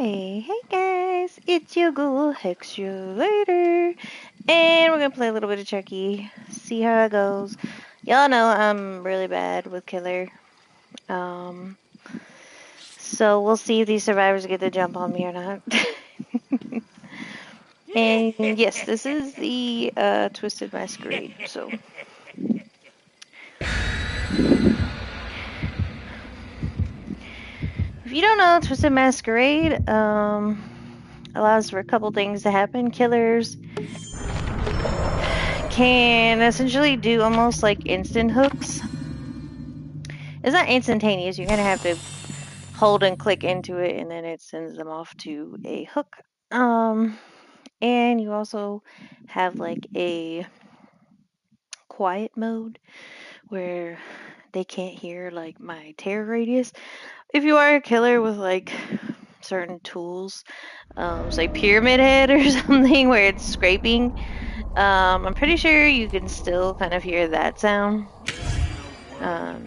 Hey guys, it's your girl Hex you later, and we're gonna play a little bit of Chucky, see how it goes. Y'all know I'm really bad with killer, so we'll see if these survivors get to jump on me or not. And yes, this is the Twisted Masquerade, so. If you don't know, Twisted Masquerade allows for a couple things to happen. Killers can essentially do almost like instant hooks. It's not instantaneous. You're going to have to hold and click into it, and then it sends them off to a hook. And you also have like a quiet mode where they can't hear like my terror radius. If you are a killer with like certain tools, say Pyramid Head or something where it's scraping, I'm pretty sure you can still kind of hear that sound. I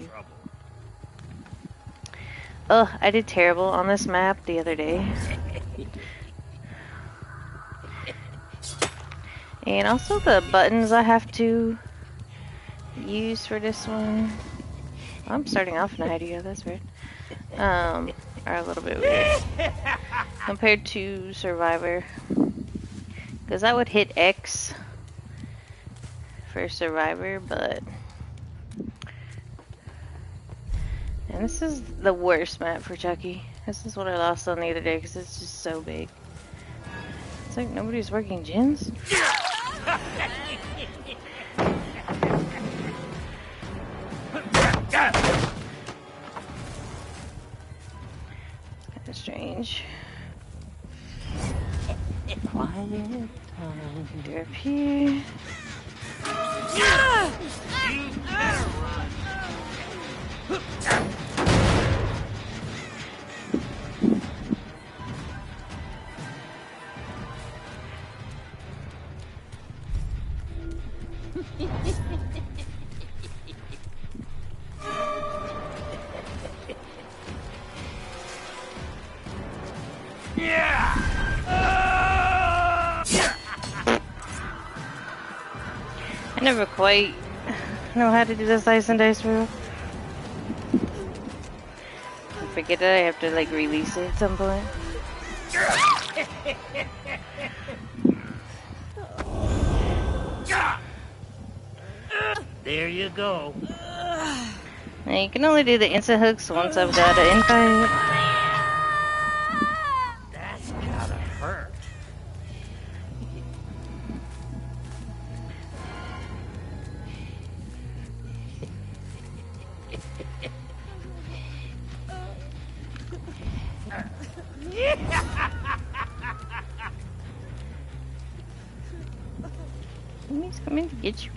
did terrible on this map the other day. And also the buttons I have to use for this one. I'm starting off in a idea, that's weird. Are a little bit weird. Compared to Survivor. Because I would hit X for Survivor, but... And this is the worst map for Chucky. This is what I lost on the other day because it's just so big. It's like nobody's working gens. Kind of strange. Quiet time. Do up here. I never quite know how to do the slice and dice rule. I forget that I have to like release it at some point. There you go. Now you can only do the instant hooks once I've got an invite. That's gotta hurt. He's coming to get you.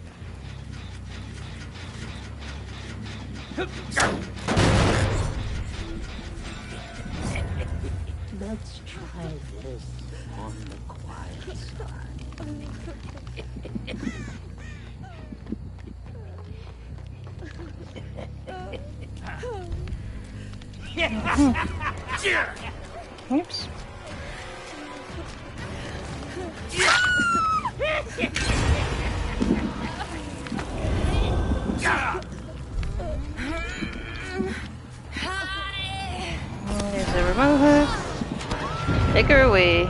Let's try this on the quiet side. Oops. There's a remote hook. Take her away.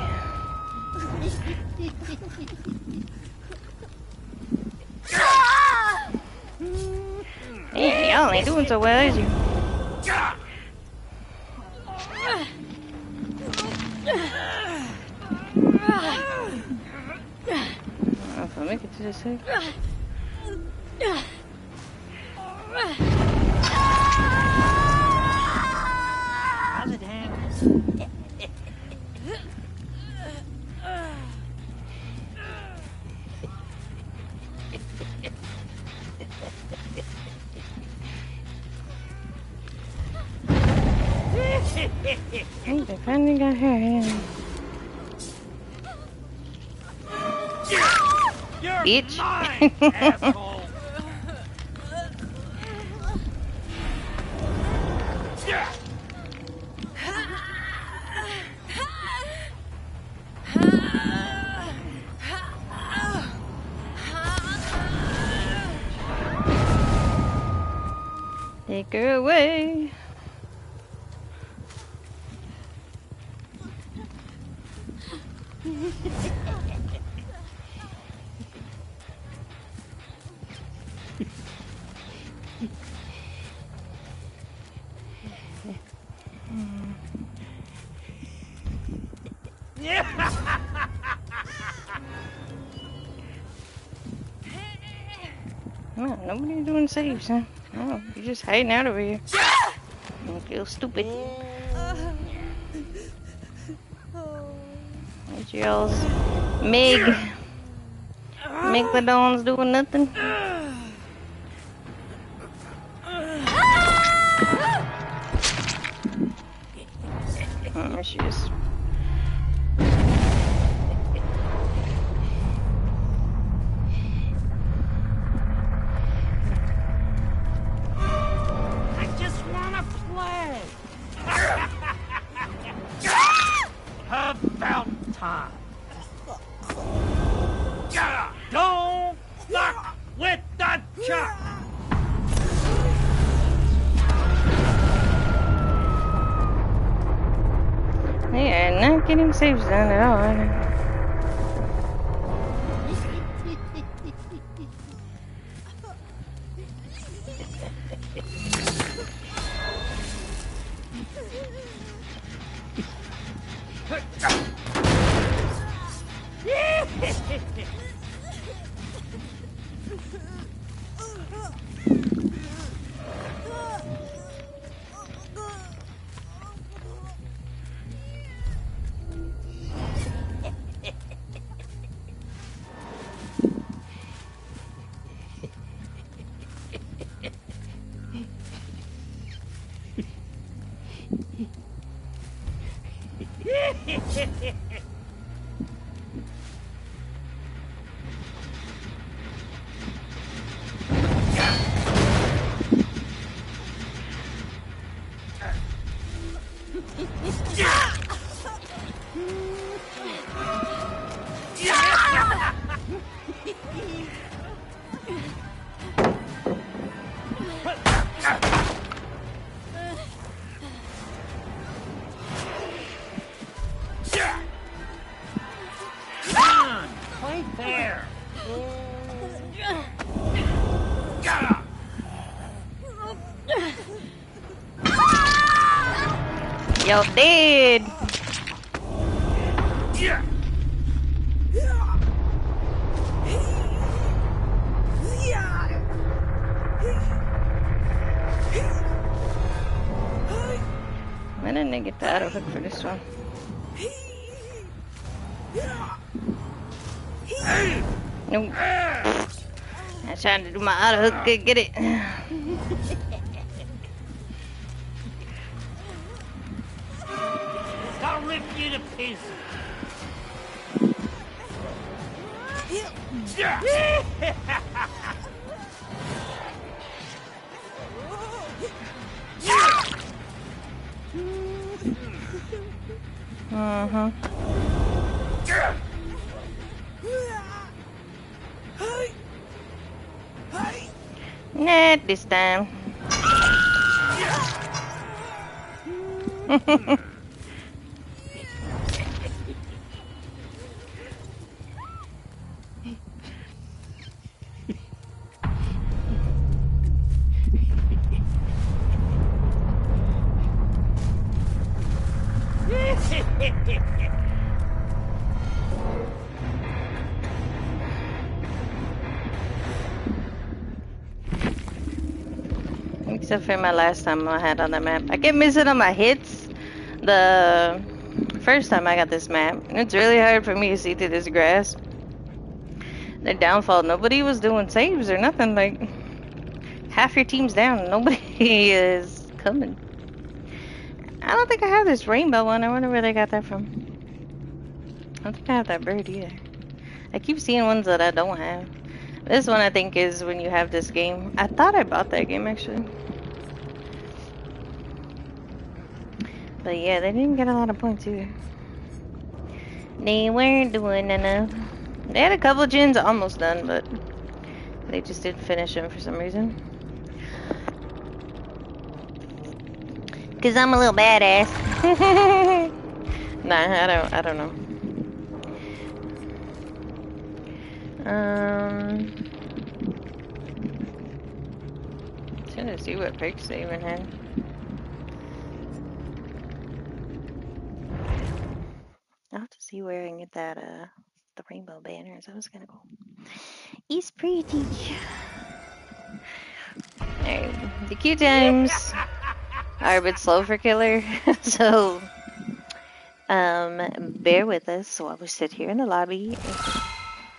Hey, y'all ain't doing so well, is you? If I make it to this hook. How's it hang? Hey, they finally got her in. Bitch. Mine, asshole. Take her away. Oh, nobody's doing saves, huh? Oh, you're just hiding out over here. You feel stupid. That's y'all's Megalodon's doing nothing. Oh, there she is. I just wanna play. About time. Don't fuck with the chuck. They are not getting saves done at all. Play fair. Y'all dead. Why didn't I get the auto hook for this one? Nope. I tried to do my auto hook, could get it. I'll rip you to pieces. Uh-huh. Not this time. Except for my last time I had on the map. I kept missing on my hits the first time I got this map. And it's really hard for me to see through this grass. The downfall, nobody was doing saves or nothing. Like, half your team's down. Nobody is coming. I don't think I have this rainbow one. I wonder where they got that from. I don't think I have that bird either. I keep seeing ones that I don't have. This one I think is when you have this game. I thought I bought that game actually. But yeah, they didn't get a lot of points either. They weren't doing enough. They had a couple of gens almost done, but they just didn't finish them for some reason. Cause I'm a little badass. Nah, I don't know. Trying to see what perks they even had. I'll have to see where I can get that the rainbow banners. That was kind of cool. It's pretty. Alright, the queue times are a bit slow for killer, so bear with us while we sit here in the lobby,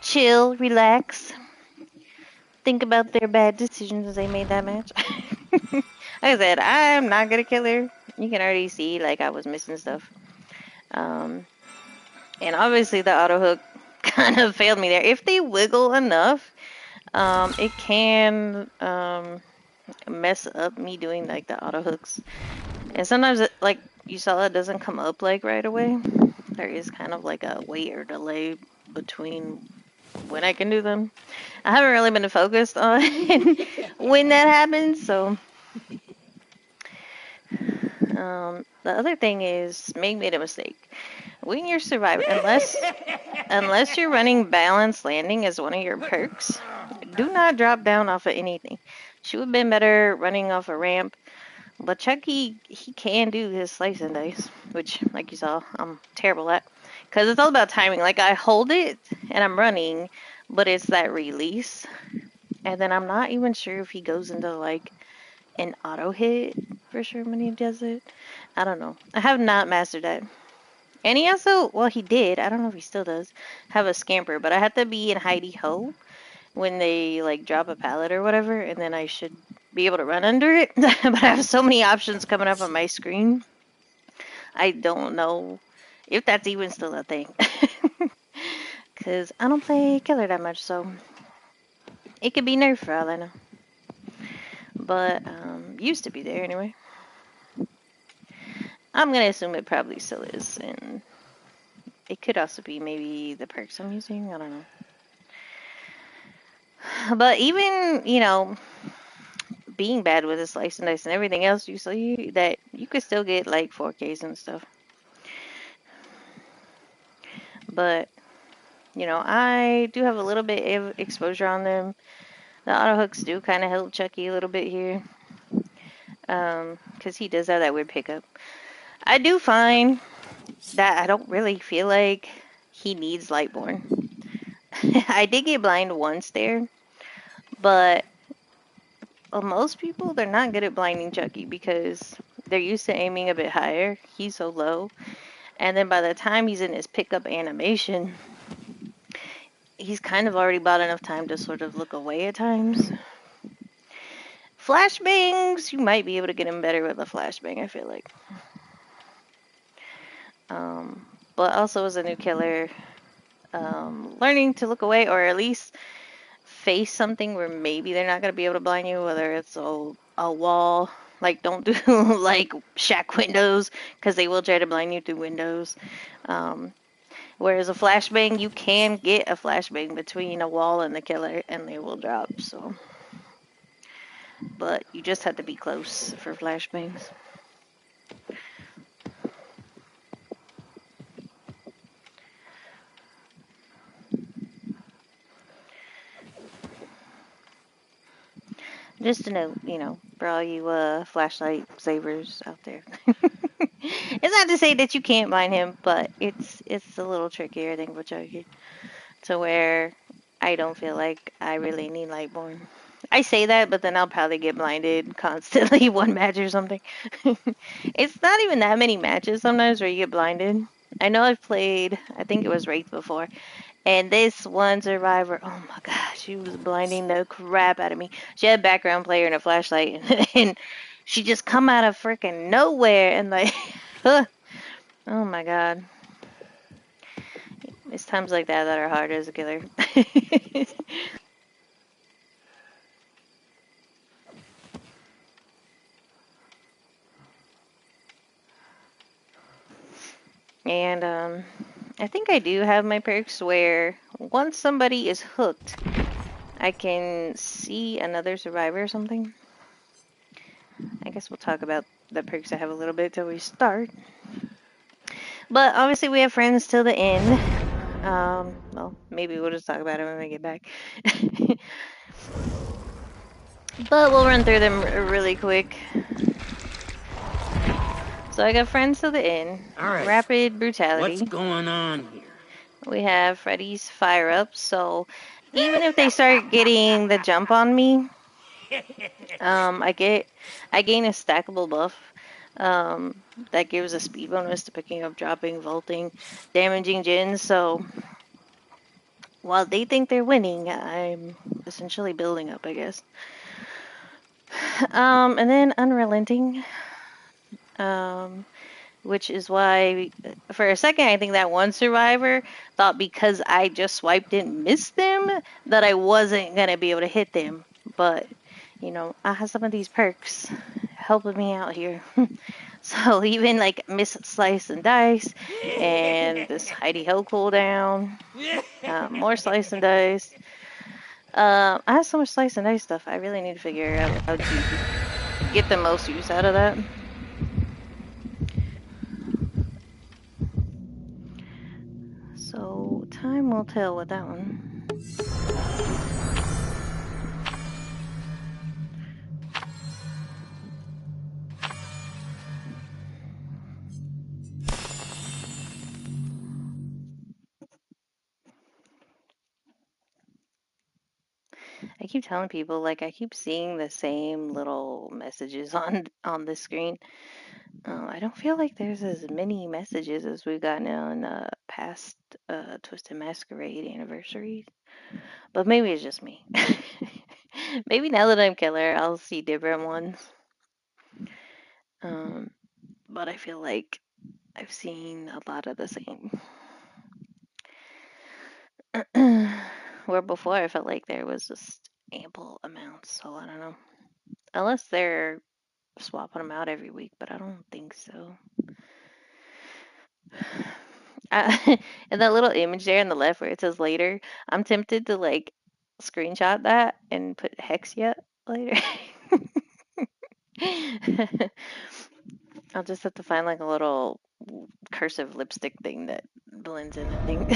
chill, relax, think about their bad decisions they made that match. Like I said, I'm not gonna killer. You can already see like I was missing stuff. Um, and obviously the auto hook kind of failed me there. If they wiggle enough, it can mess up me doing like the auto hooks. And sometimes it, like you saw, it doesn't come up like right away. There is kind of like a wait or delay between when I can do them. I haven't really been focused on when that happens, so the other thing is Meg made a mistake. When you're surviving, unless you're running balanced landing as one of your perks, do not drop down off of anything. She would have been better running off a ramp. But Chucky, he can do his slice and dice, which, like you saw, I'm terrible at. Because it's all about timing. Like, I hold it, and I'm running, but it's that release. And then I'm not even sure if he goes into, like, an auto hit for sure when he does it. I don't know. I have not mastered that. And he also, well, he did, I don't know if he still does, have a scamper. But I have to be in hidey ho when they like drop a pallet or whatever, and then I should be able to run under it. But I have so many options coming up on my screen. I don't know if that's even still a thing. Because I don't play killer that much, so it could be nerfed for all I know. But used to be there anyway. I'm gonna assume it probably still is, and it could also be maybe the perks I'm using. I don't know. But even, being bad with the slice and dice and everything else, you see that you could still get like 4Ks and stuff. But I do have a little bit of exposure on them. The auto hooks do kind of help Chucky a little bit here, because he does have that weird pickup. I do find that I don't really feel like he needs Lightborn. I did get blind once there, but most people, they're not good at blinding Chucky because they're used to aiming a bit higher. He's so low. And then by the time he's in his pickup animation, he's kind of already bought enough time to sort of look away at times. Flashbangs, you might be able to get him better with a flashbang, I feel like. But also as a new killer, learning to look away or at least face something where maybe they're not going to be able to blind you, whether it's a wall. Like, don't do like shack windows because they will try to blind you through windows. Whereas a flashbang, you can get a flashbang between a wall and the killer and they will drop. So, but you just have to be close for flashbangs. Just to note, for all you flashlight savers out there. It's not to say that you can't blind him, but it's a little trickier than what you get. To where I don't feel like I really need Lightborn. I say that, but then I'll probably get blinded constantly one match or something. It's not even that many matches sometimes where you get blinded. I know I've played, I think it was Wraith before, and this one survivor, oh my gosh, she was blinding the crap out of me. She had a background player and a flashlight, and she just come out of freaking nowhere and like, oh my god. It's times like that that are hard as a killer. And I think I do have my perks where once somebody is hooked, I can see another survivor or something. I guess we'll talk about the perks I have a little bit till we start. But obviously we have friends till the end. Well, maybe we'll just talk about it when we get back. But we'll run through them really quick. So I got friends till the end. All right. Rapid brutality. What's going on here? We have Freddy's fire up. So even if they start getting the jump on me, I gain a stackable buff. That gives a speed bonus to picking up, dropping, vaulting, damaging gens. So while they think they're winning, I'm essentially building up, I guess. And then unrelenting. Which is why, for a second, I think that one survivor thought because I just swiped and missed them, that I wasn't going to be able to hit them. But, you know, I have some of these perks helping me out here. So even, like, miss slice and dice, and this Heidi Ho cooldown, more slice and dice. I have so much slice and dice stuff, I really need to figure out how to get the most use out of that. So, time will tell with that one. I keep telling people, like, I keep seeing the same little messages on the screen. I don't feel like there's as many messages as we've gotten on past Twisted Masquerade anniversaries. But maybe it's just me. Maybe now that I'm killer, I'll see different ones. But I feel like I've seen a lot of the same. Where before I felt like there was just ample amounts, so I don't know. Unless they're swapping them out every week, but I don't think so. And that little image there on the left where it says later, I'm tempted to like screenshot that and put hex yet later. I'll just have to find like a little cursive lipstick thing that blends in, I think.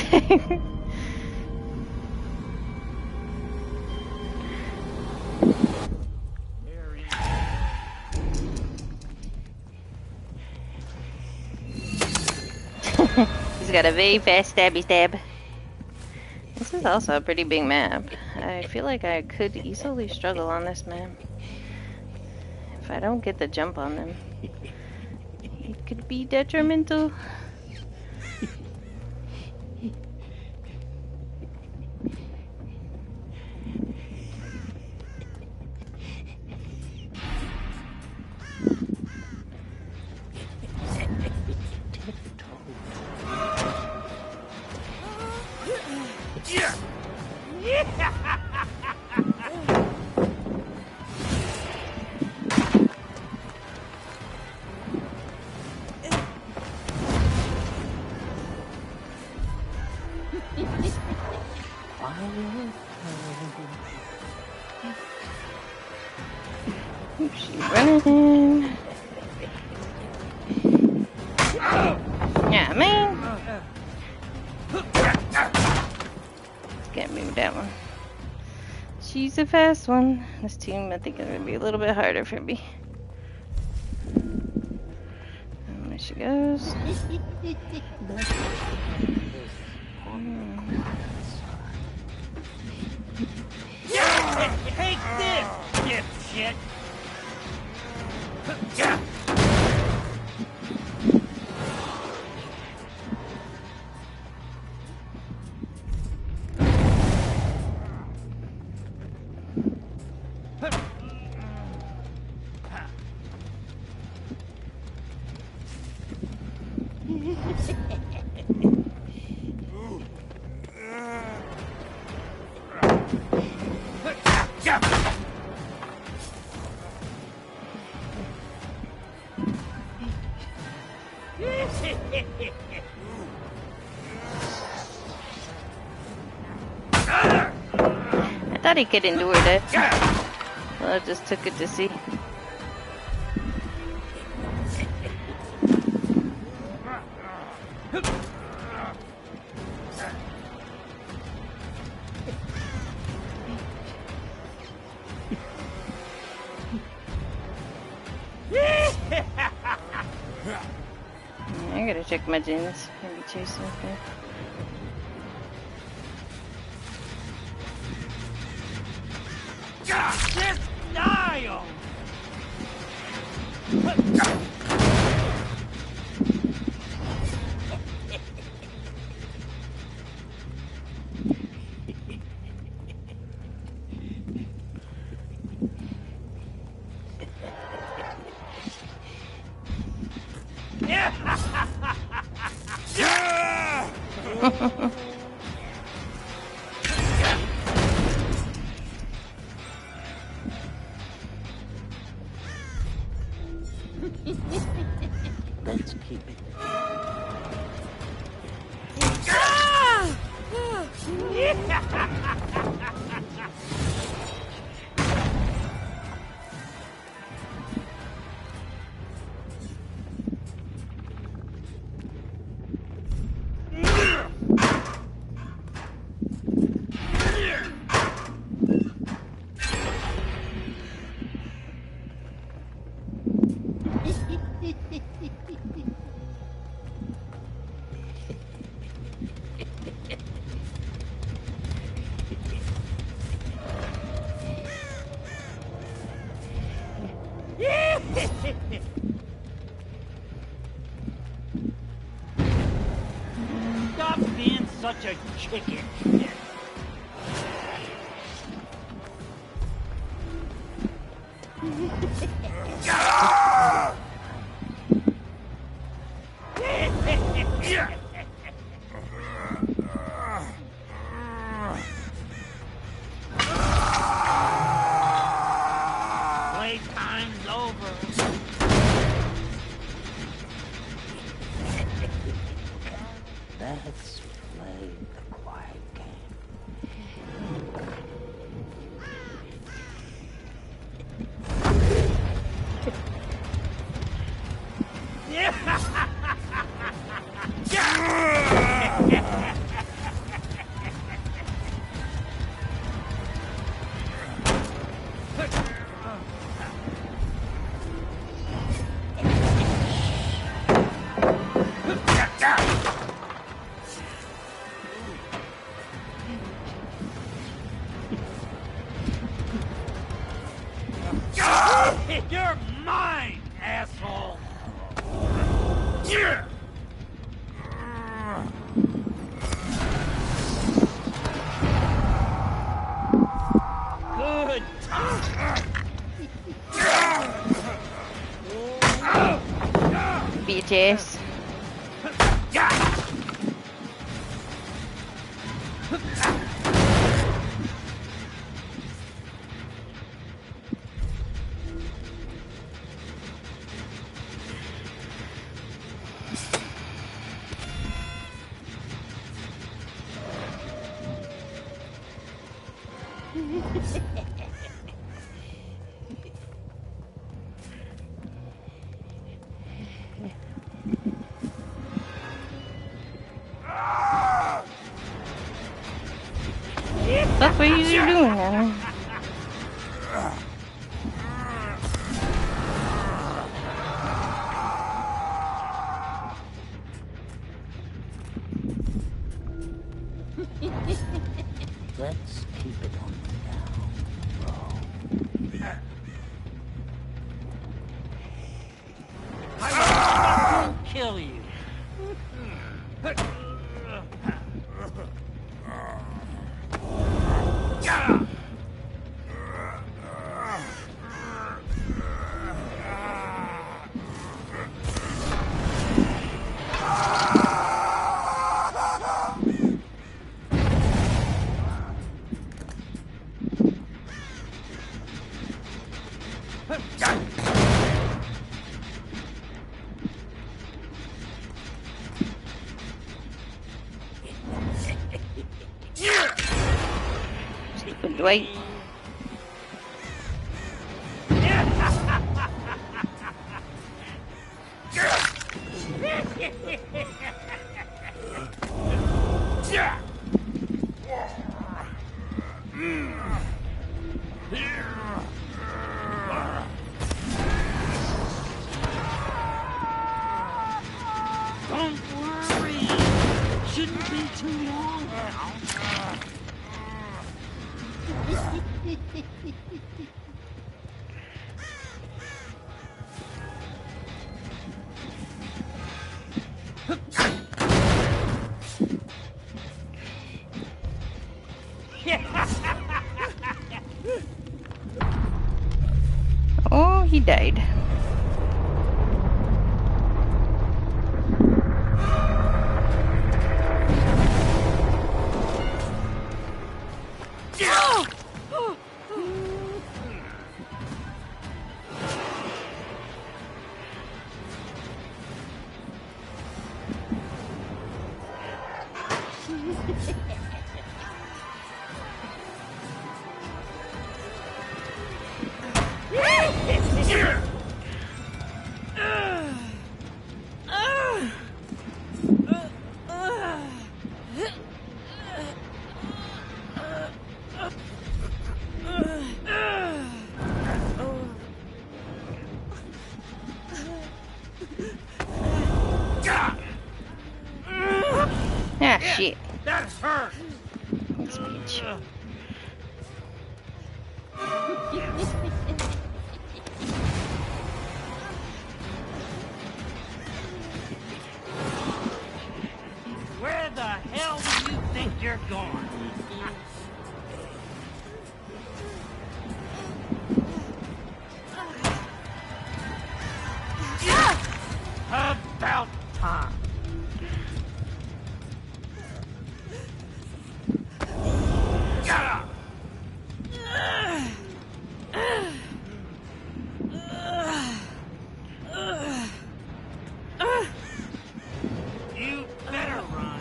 He's got a very fast stabby stab. This is also a pretty big map. I feel like I could easily struggle on this map. If I don't get the jump on them, it could be detrimental. She's running. Yeah, man. Can't move that one. She's a fast one. This team, I think, is going to be a little bit harder for me. And there she goes. Take this, dipshit! I thought he could endure that. Well, I just took it to see. I gotta check my gens. Maybe chase something. This style! Let's keep it. Stop being such a chicken. Playtime's over. Let's play the quiet You're mine, asshole! Good time. Bitches. That's what you're doing, Anna. Let's keep it on the down low. I will kill you. Stupid Dwight. Oh, he died. Ah, shit. That's her. This bitch. Where the hell do you think you're going? About time. You better run.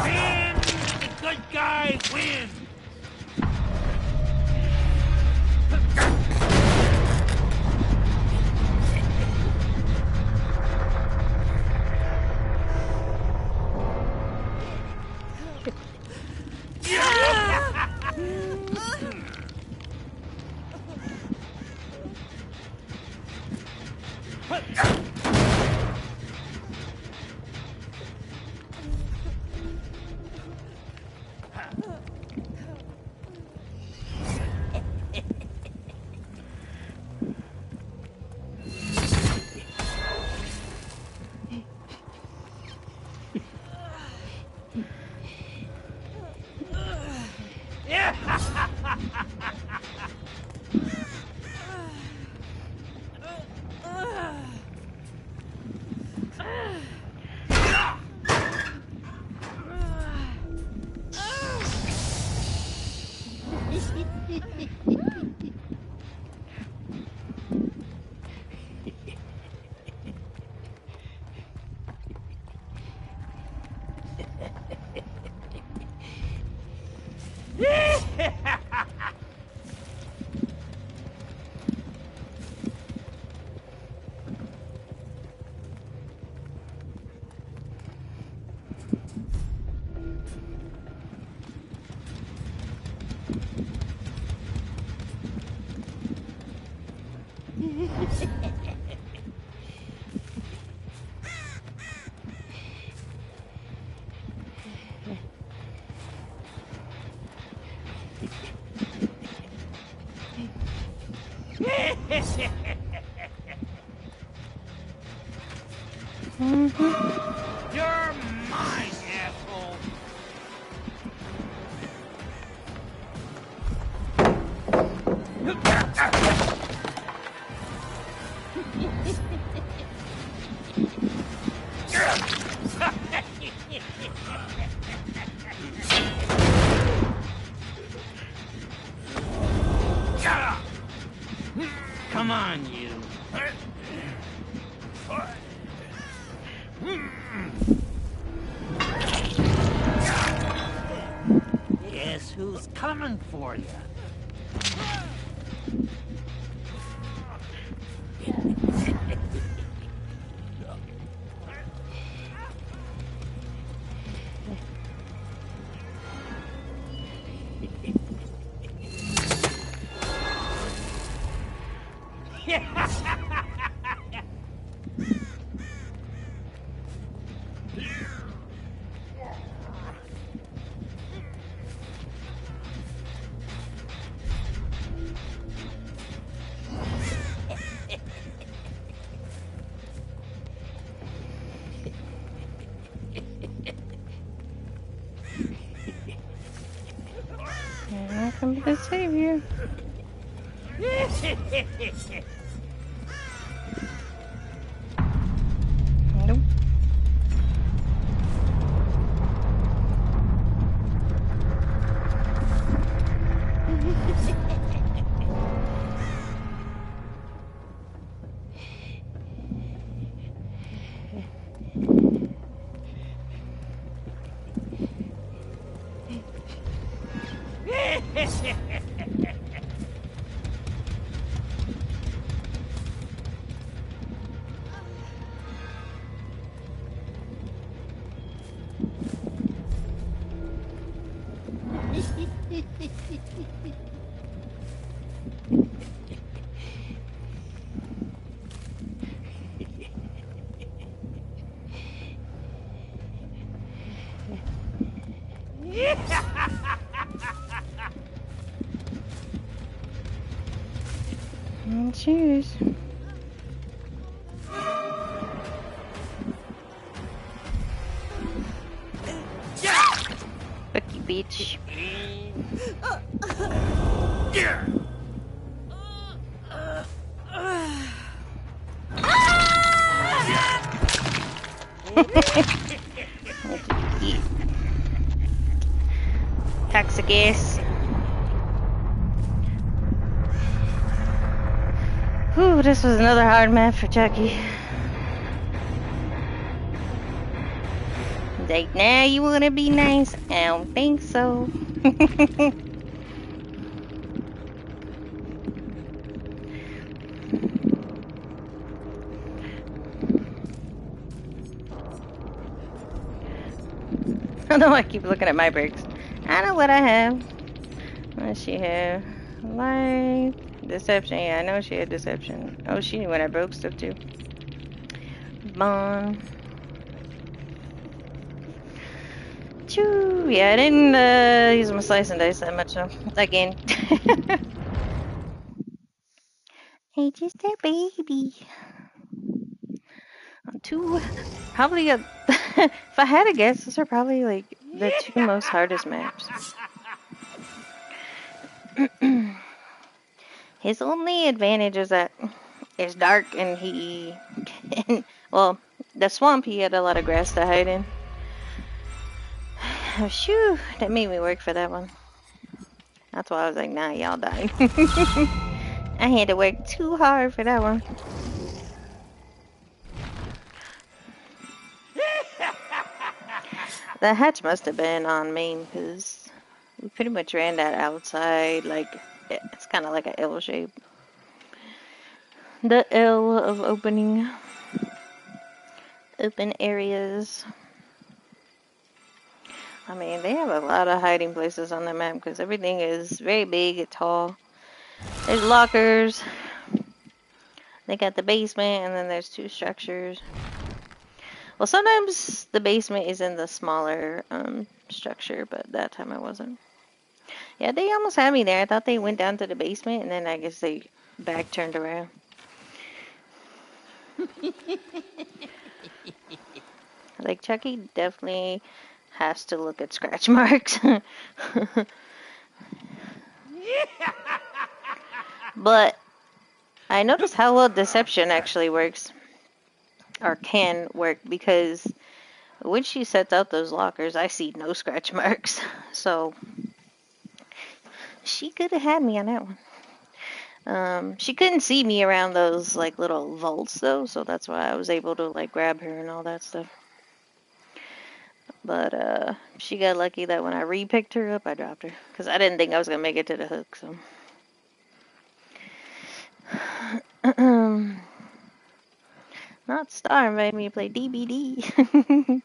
Win! The good guy wins! You're mine, asshole! Come on, you. Guess who's coming for you? I'm not coming to save you. Nope. Cheers. Fuck you, bitch. Packs of gas. Whew, this was another hard map for Chucky. Like, now you wanna be nice? I don't think so. I know I keep looking at my bricks. I know what I have. What does she have? Light. Deception. Yeah, I know she had deception. Oh, she knew when I broke stuff too. Bond. Choo. Yeah, I didn't use my slice and dice that much though. Again. Hey, just a baby. Two. Probably if I had to guess, those are probably like the two most hardest maps. His only advantage is that it's dark and he can, well, the swamp he had a lot of grass to hide in. Shoo, that made me work for that one. That's why I was like, nah, y'all die. I had to work too hard for that one. The hatch must have been on main because we pretty much ran that outside. Like, it's kind of like an L shape. The L of opening. Open areas. I mean, they have a lot of hiding places on the map because everything is very big and tall. There's lockers. They got the basement, and then there's two structures. Well, sometimes the basement is in the smaller structure, but that time it wasn't. Yeah, they almost had me there. I thought they went down to the basement, and then I guess they back turned around. Like, Chucky definitely has to look at scratch marks. But I noticed how well deception actually works. Or can work, because when she sets out those lockers, I see no scratch marks. So she could have had me on that one. She couldn't see me around those like little vaults though, so that's why I was able to like grab her and all that stuff. But she got lucky that when I re-picked her up, I dropped her because I didn't think I was gonna make it to the hook. So not Star made me play DBD.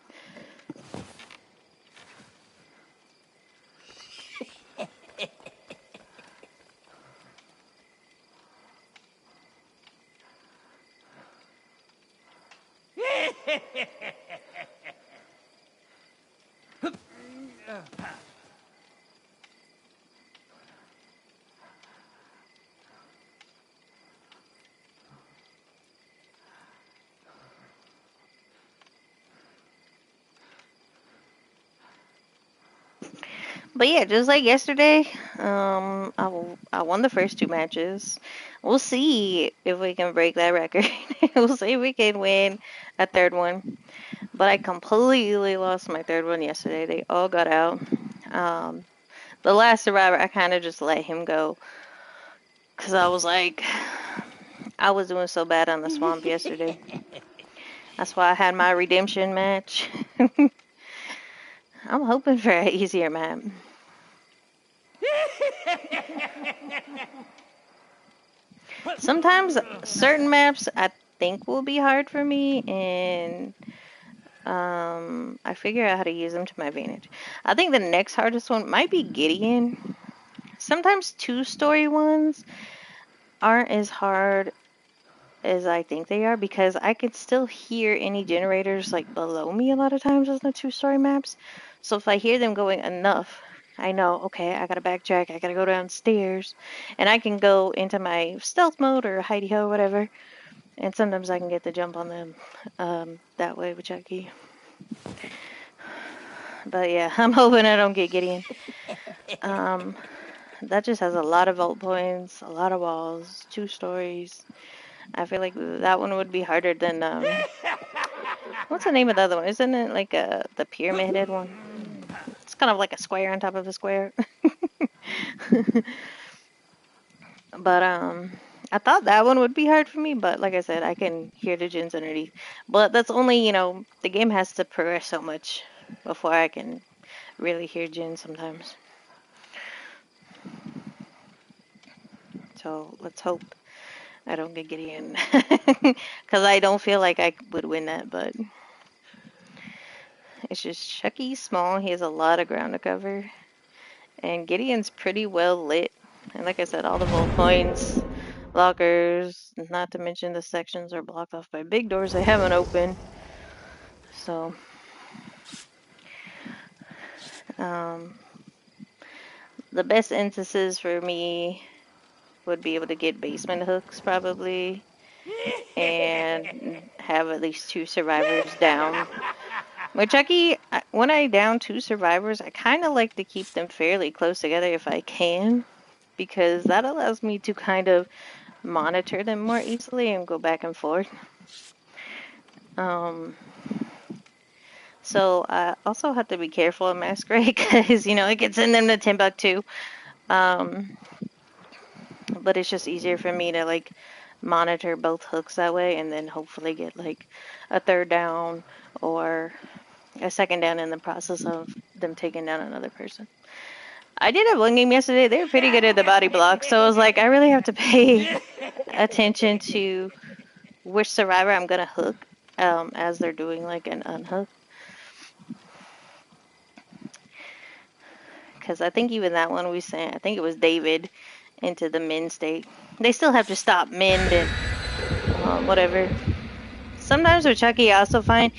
But yeah, just like yesterday, I won the first two matches. We'll see if we can break that record. We'll see if we can win a third one. But I completely lost my third one yesterday. They all got out. Um, the last survivor, I kind of just let him go because I was like, I was doing so bad on the swamp yesterday. That's why I had my redemption match. I'm hoping for an easier map. Sometimes certain maps I think will be hard for me, and I figure out how to use them to my advantage. I think the next hardest one might be Gideon. Sometimes two-story ones aren't as hard as I think they are because I could still hear any generators like below me a lot of times on the two-story maps. So if I hear them going enough, I know, okay, I gotta backtrack, I gotta go downstairs, and I can go into my stealth mode or hidey ho, whatever, and sometimes I can get the jump on them that way with Chucky. But yeah, I'm hoping I don't get Gideon. That just has a lot of vault points, a lot of walls, two stories. I feel like that one would be harder than what's the name of the other one? Isn't it like the pyramid head one? It's kind of like a square on top of a square. But I thought that one would be hard for me, but like I said, I can hear the gens underneath. But that's only, the game has to progress so much before I can really hear gens sometimes. So let's hope I don't get Gideon. Because I don't feel like I would win that, but it's just Chucky's small. He has a lot of ground to cover. And Gideon's pretty well lit. And like I said, all the vault points, lockers, not to mention the sections are blocked off by big doors they haven't opened. So, the best instances for me would be able to get basement hooks probably and have at least two survivors down. With Chucky, when I down two survivors, I kind of like to keep them fairly close together if I can, because that allows me to kind of monitor them more easily and go back and forth. So I also have to be careful in Masquerade because, it gets in them to Timbuktu. But it's just easier for me to like monitor both hooks that way and then hopefully get like a third down or a second down in the process of them taking down another person. I did have one game yesterday. They were pretty good at the body block, so I was like, I really have to pay attention to which survivor I'm gonna hook as they're doing like an unhook. Because I think even that one we sent, I think it was David into the min state. They still have to stop mend and whatever. Sometimes with Chucky, I also find,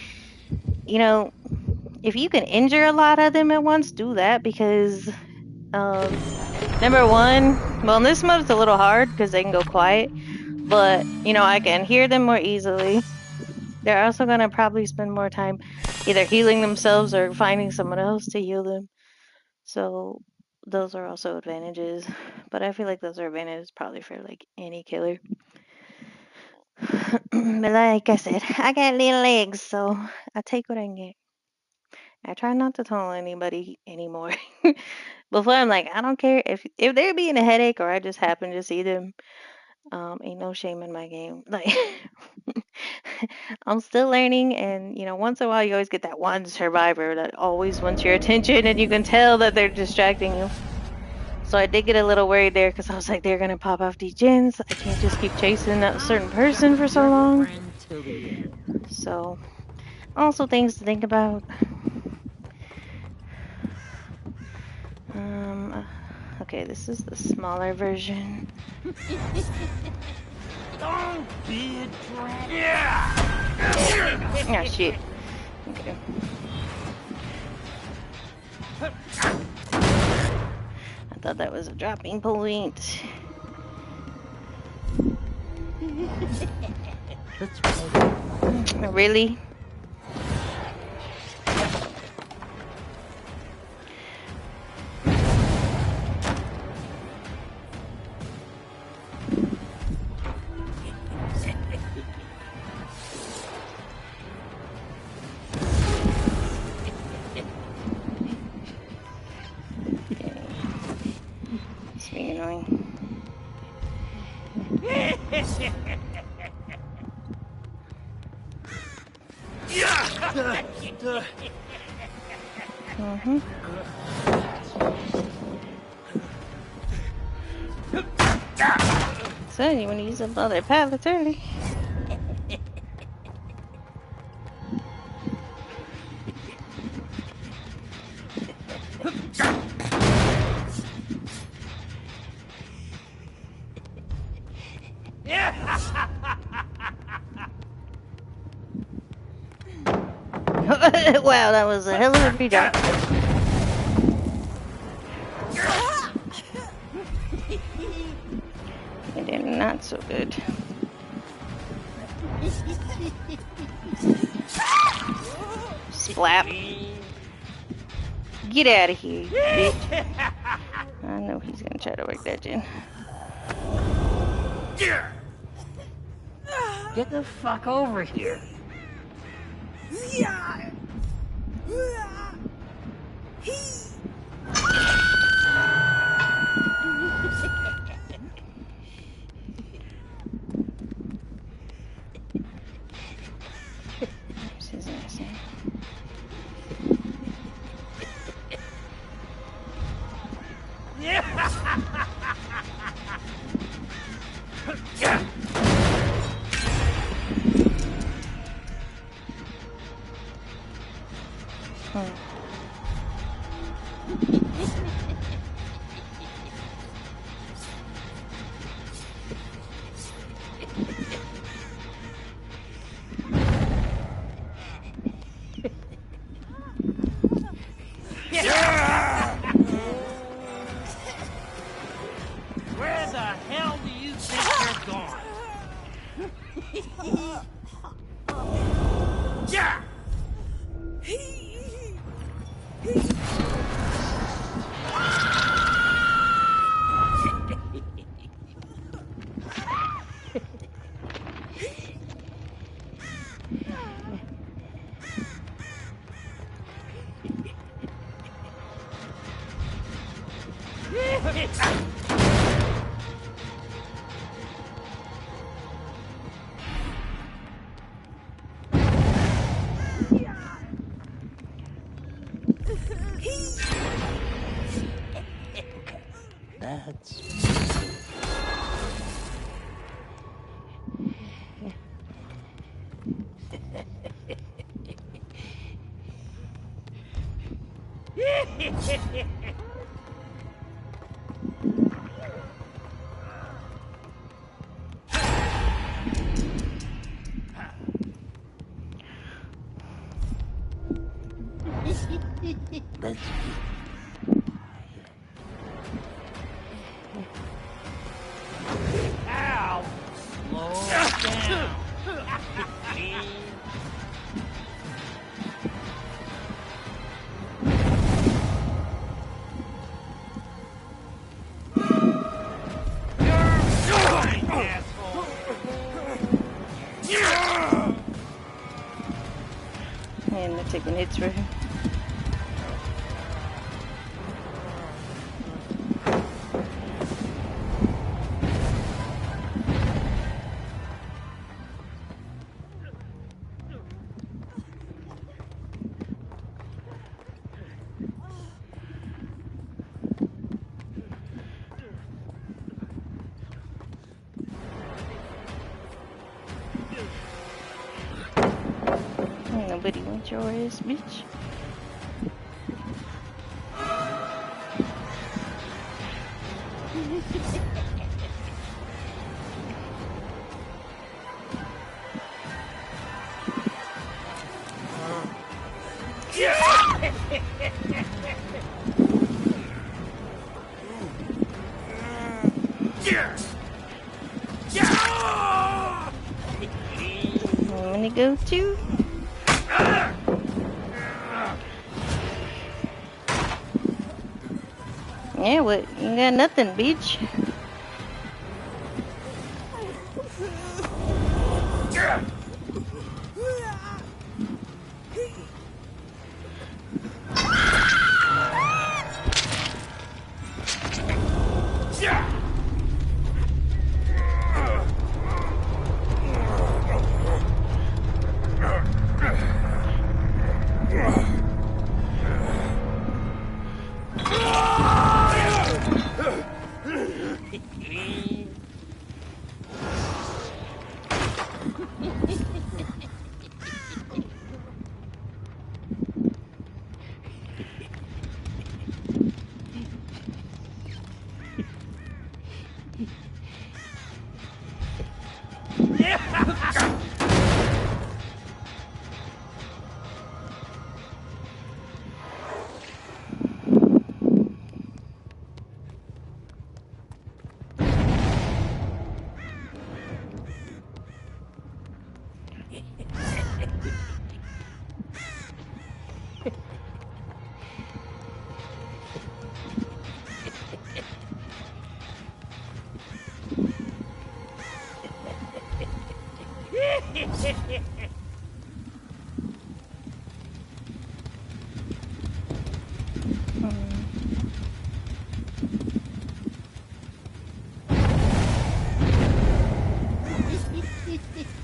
if you can injure a lot of them at once, do that because, number one, well, in this mode it's a little hard because they can go quiet, but, I can hear them more easily. They're also going to probably spend more time either healing themselves or finding someone else to heal them. So those are also advantages, but I feel like those are advantages probably for like any killer. But like I said, I got little legs, so I take what I can get. I try not to tell anybody anymore. Before I'm like, I don't care if they're being a headache or I just happen to see them. Ain't no shame in my game. Like I'm still learning, and once in a while you always get that one survivor that always wants your attention, and you can tell that they're distracting you. So I did get a little worried there because I was like, they're gonna pop off these gens. I can't just keep chasing that certain person for so long. So, also things to think about. Okay, this is the smaller version. Don't be a drag. Yeah, shit. Okay. I thought that was a dropping point. Let's play. Really? It's being annoying. So you want to use up all their pallets early? Wow, that was a hell of a redrop. And then not so good. Splap. Get out of here, bitch. I know he's gonna try to work that in. Get the fuck over here. Where's his ass at? Where the hell do you think you're going? Yeah! That's let's Ow! Slow down. And they're taking hits for him. Ain't nobody wants your ass, bitch. I'm gonna go too. Yeah, what? You got nothing, bitch.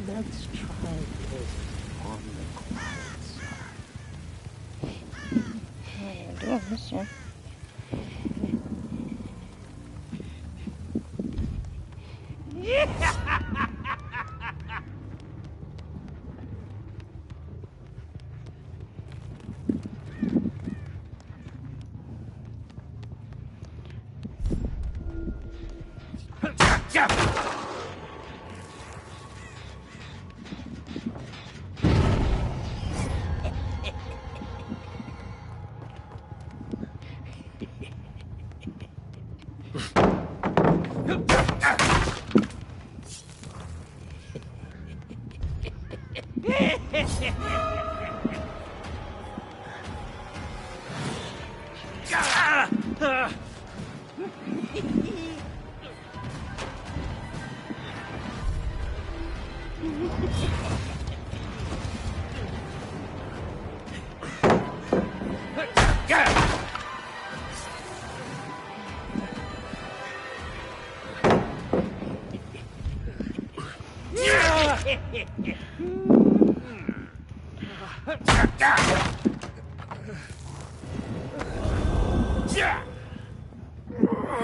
Let's try this on the quiet side. What are you doing this one?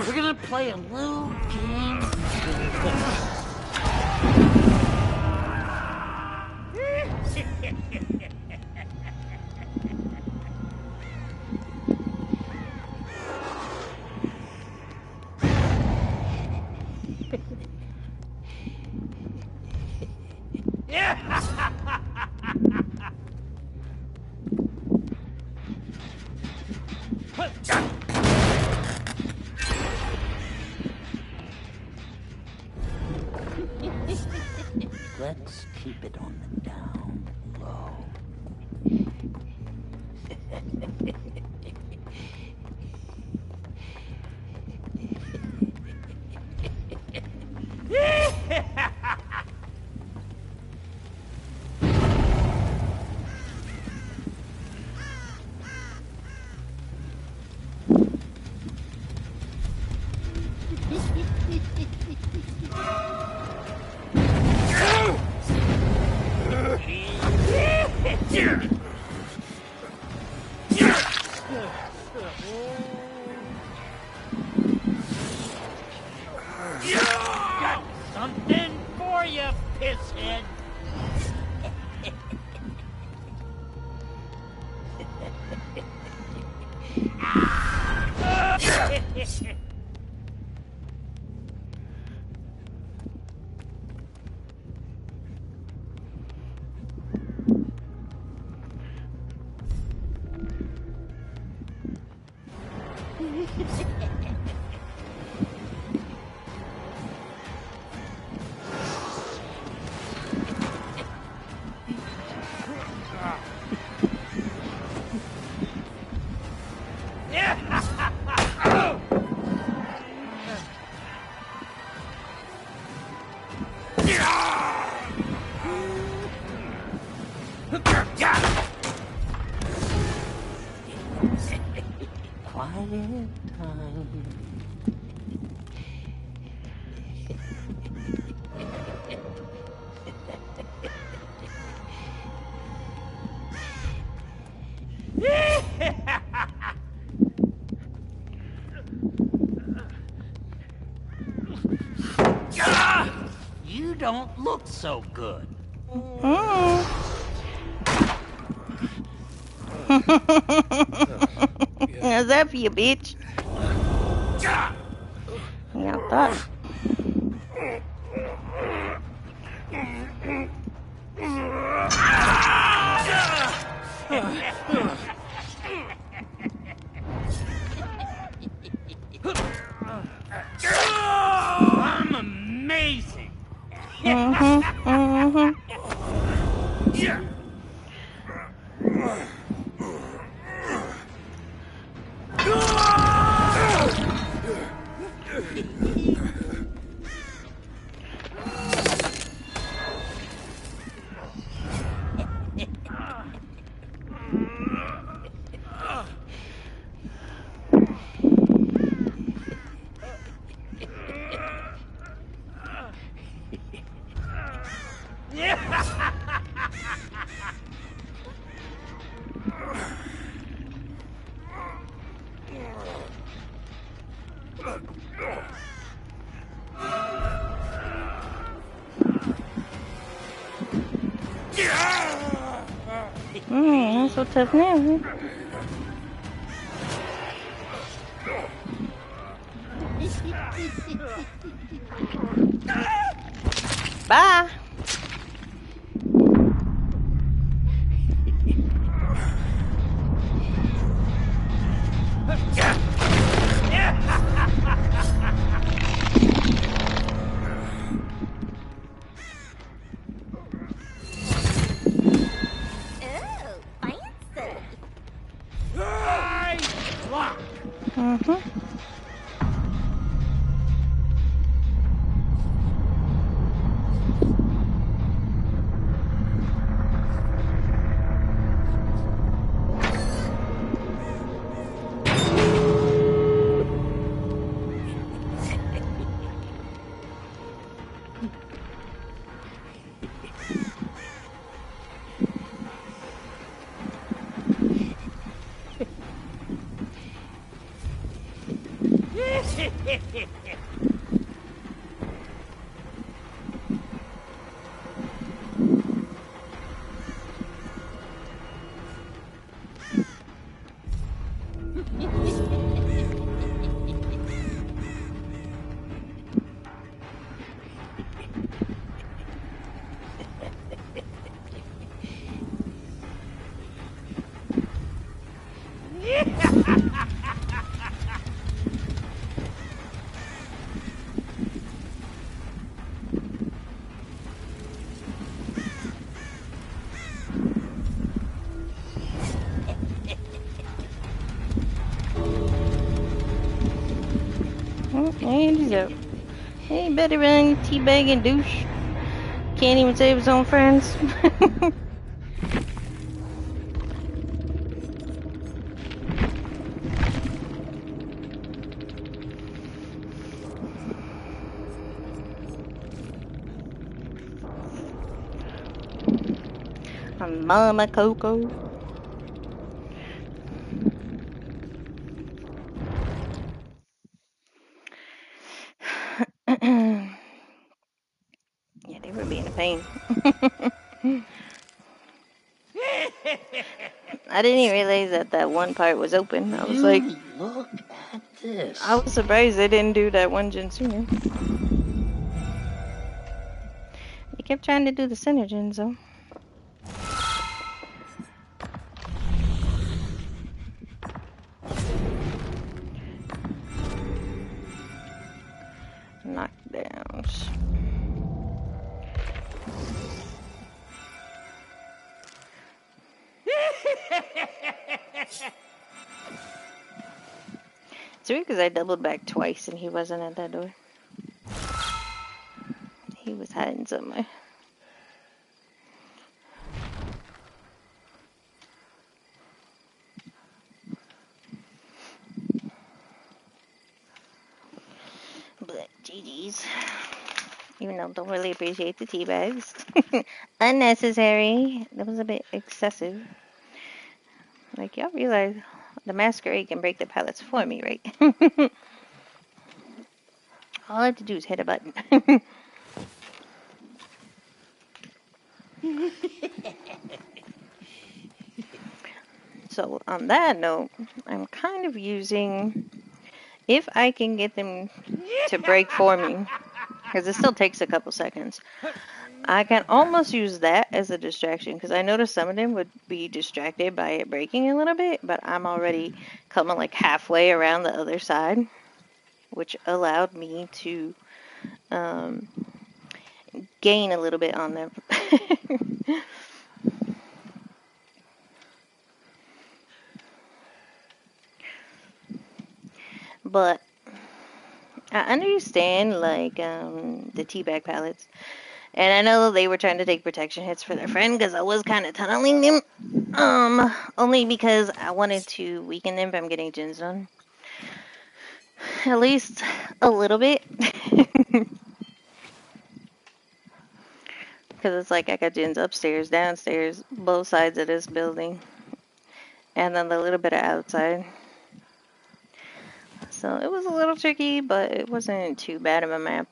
We're gonna play a little game. Let's keep it on the down low. Got something for you, pisshead. Quiet time. You don't look so good. Mm. How's that for you, bitch? Yeah, I thought. I'm amazing. Mm-hmm. Mm-hmm. Not so tough now. Bye. Oh, fancy. I block. Mm-hmm. And he's out. Hey, better run, teabagging douche. Can't even save his own friends. Mama Coco. Yeah, they were being a pain. I didn't even realize that one part was open. I was like, You look at this. I was surprised they didn't do that one gen sooner. They kept trying to do the center gens though. Knockdowns. It's weird because I doubled back twice and he wasn't at that door. He was hiding somewhere. GG's. Even though I don't really appreciate the tea bags. Unnecessary. That was a bit excessive. Like, y'all realize the masquerade can break the pallets for me, right? All I have to do is hit a button. So, on that note, I'm kind of using, if I can get them to break for me, because it still takes a couple seconds, I can almost use that as a distraction, because I noticed some of them would be distracted by it breaking a little bit, but I'm already coming like halfway around the other side, which allowed me to um, gain a little bit on them. But I understand like the teabag pallets, and I know they were trying to take protection hits for their friend because I was kind of tunneling them, only because I wanted to weaken them from getting gens done, at least a little bit, because it's like I got gens upstairs, downstairs, both sides of this building, and then the little bit of outside. So it was a little tricky, but it wasn't too bad of a map.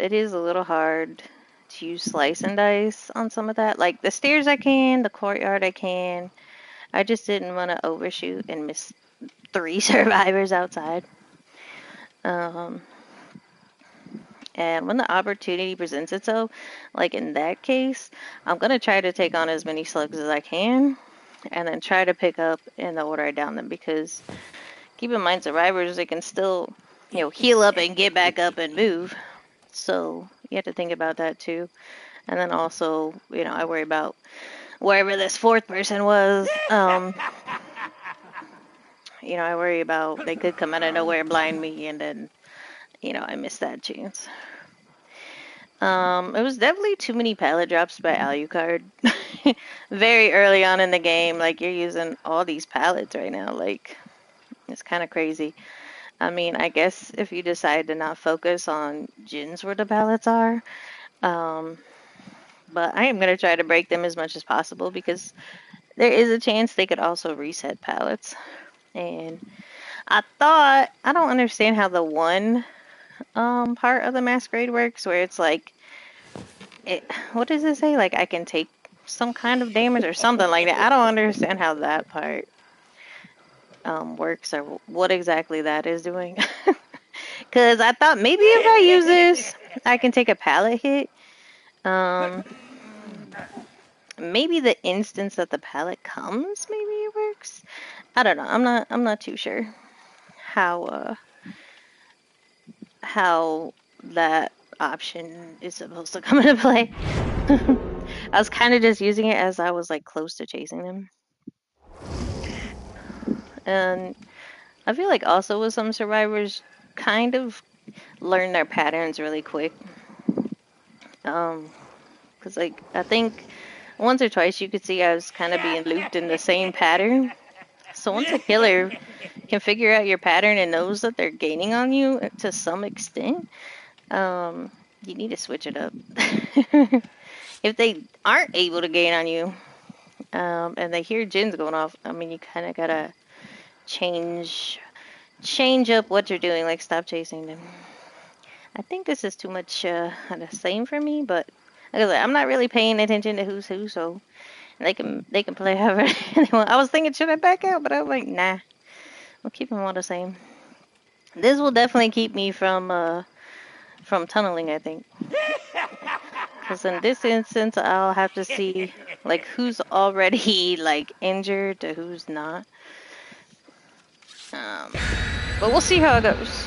It is a little hard to use slice and dice on some of that. Like the stairs I can, the courtyard I can. I just didn't want to overshoot and miss 3 survivors outside. And when the opportunity presents itself, like in that case, I'm going to try to take on as many slugs as I can and then try to pick up in the order I down them, because keep in mind, survivors, they can still, heal up and get back up and move. So you have to think about that too. And then also, I worry about wherever this fourth person was. I worry about they could come out of nowhere, blind me, and then, I missed that chance. It was definitely too many pallet drops by Alucard. Very early on in the game, like you're using all these pallets right now. Like, it's kind of crazy. I mean, I guess if you decide to not focus on gens where the pallets are, but I am going to try to break them as much as possible, because there is a chance they could also reset pallets. And I don't understand how the one part of the masquerade works, where it's like, what does it say? Like I can take some kind of damage or something like that. I don't understand how that part works, or what exactly that is doing. Because I thought maybe if I use this, I can take a pallet hit. Maybe the instance that the pallet comes, maybe it works. I don't know. I'm not too sure how that option is supposed to come into play. I was kind of just using it as I was like close to chasing them. And I feel like also with some survivors kind of learn their patterns really quick. Because like I think once or twice you could see I was kind of being looped in the same pattern. So once a killer can figure out your pattern and knows that they're gaining on you to some extent, you need to switch it up. If they aren't able to gain on you, and they hear gens going off, I mean, you kind of gotta change up what you're doing. Like stop chasing them. I think this is too much the same for me, but like I said, I'm not really paying attention to who's who, so they can play however they want. I was thinking, should I back out? But I was like, nah, we'll keep them all the same. This will definitely keep me from tunneling, I think. Because in this instance, I'll have to see like who's already like injured to who's not. But we'll see how it goes.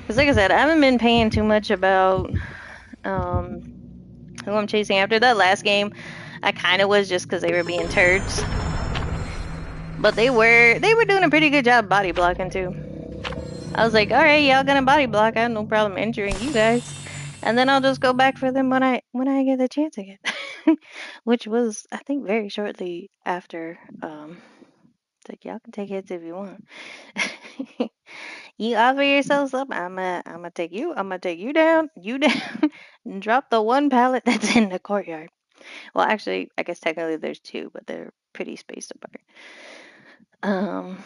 Because like I said, I haven't been paying too much about who I'm chasing. After that last game, I kind of was, just because they were being turds. But they were doing a pretty good job body blocking too. I was like, all right, y'all gonna body block. I have no problem injuring you guys, and then I'll just go back for them when I get the chance again. Which was, I think, very shortly after. It's like, y'all can take hits if you want. You offer yourselves up, I'ma take you. I'ma take you down, and drop the one pallet that's in the courtyard. Well, actually, I guess technically there's two, but they're pretty spaced apart. Um,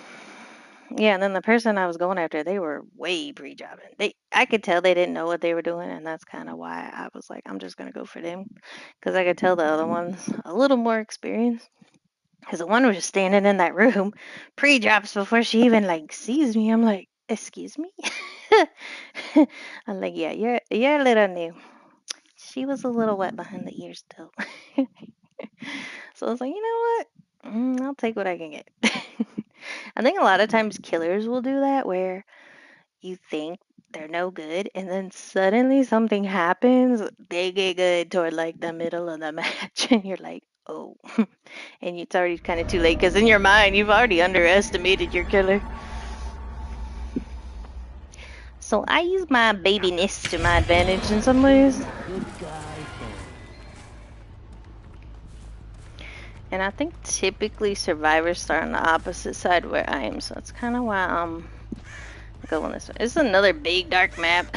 yeah, and then the person I was going after, they were way pre-jobbing. I could tell they didn't know what they were doing, and that's kind of why I was like, I'm just gonna go for them, because I could tell the other ones a little more experienced. Because the one was just standing in that room, pre-drops before she even like sees me. I'm like, excuse me. I'm like, yeah, you're a little new. She was a little wet behind the ears still. So I was like, you know what? I'll take what I can get. I think a lot of times killers will do that where you think they're no good and then suddenly something happens. They get good toward like the middle of the match and you're like, oh. And it's already kind of too late because in your mind you've already underestimated your killer. So I use my babiness to my advantage in some ways. Good guy thing. And I think typically survivors start on the opposite side where I am, so that's kind of why I'm going this way. It's another big dark map.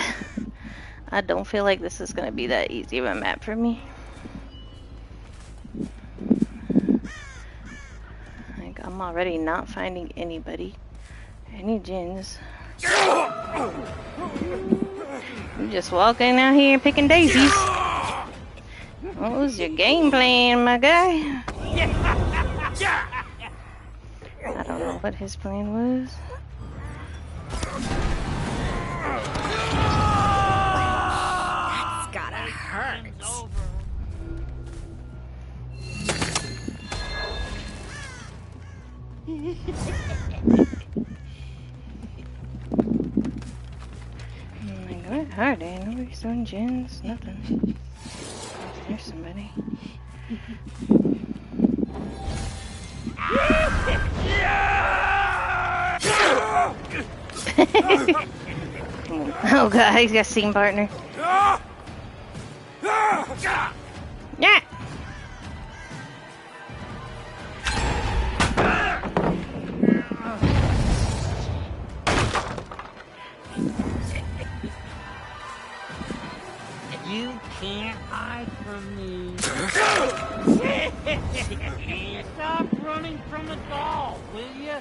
I don't feel like this is going to be that easy of a map for me. Like, I'm already not finding anybody. Any gins. You just walking out here picking daisies. What was your game plan, my guy? I don't know what his plan was. That's gotta hurt. I'm like, what are they? Nobody's doing gins, nothing. There's somebody. Oh god, he's got a scene partner. Yeah. You can't hide from me. Stop running from the doll, will you?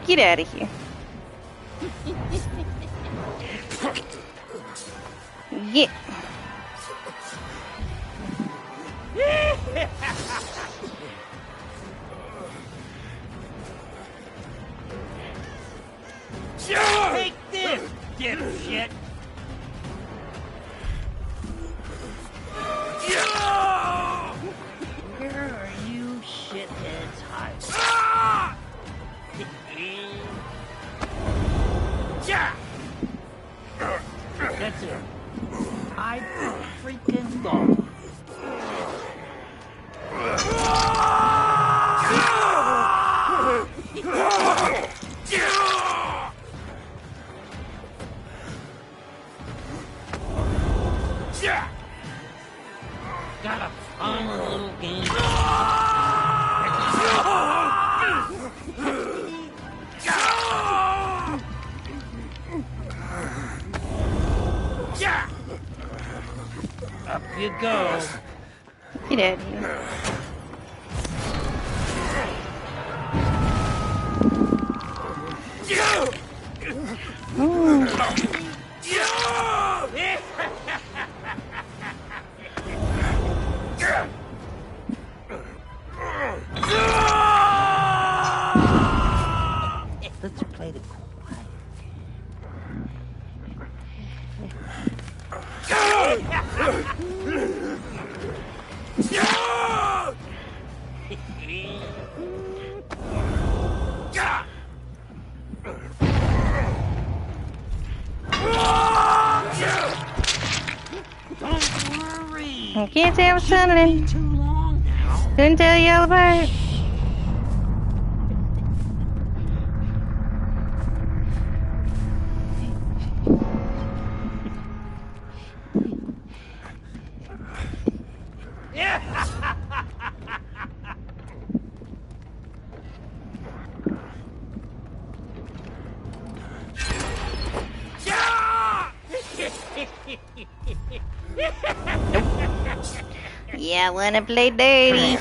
Get out of here. Yeah. Take this, dipshit. Where are you shitheads hiding? That's it. Hide the freaking doll. Got a fun little game. Up you go. Get out of here. Let's play the quiet. Don't worry. I can't say I was tunneling. Too long now. Couldn't tell you all about it. Nope. Yeah, I wanna play dirty.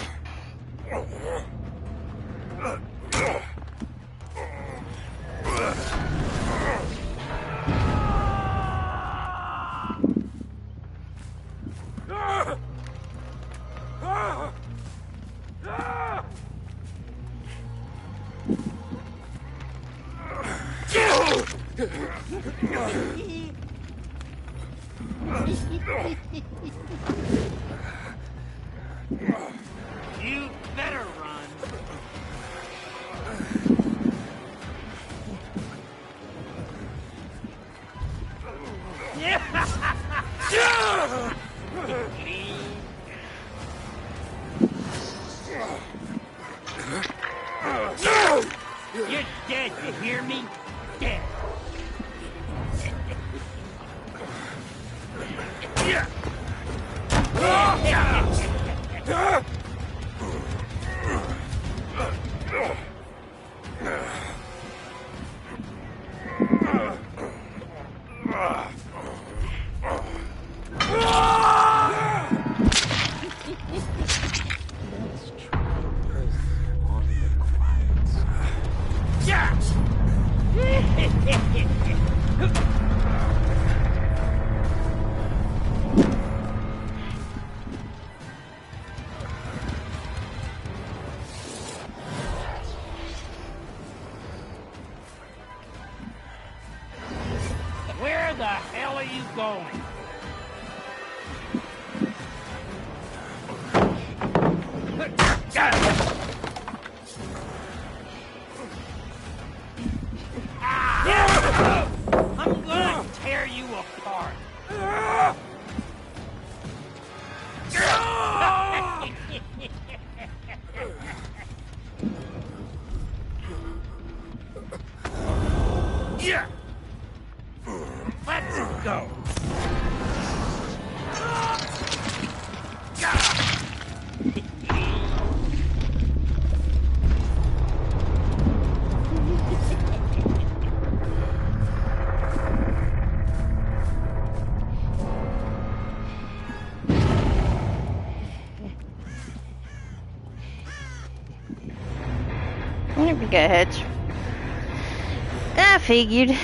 You better run. You're dead, you hear me? Dead. Let's try this on the quiet side. Where the hell are you going? I'm gonna tear you apart. Yeah. Let's go. Yep, we got Hedge. I figured.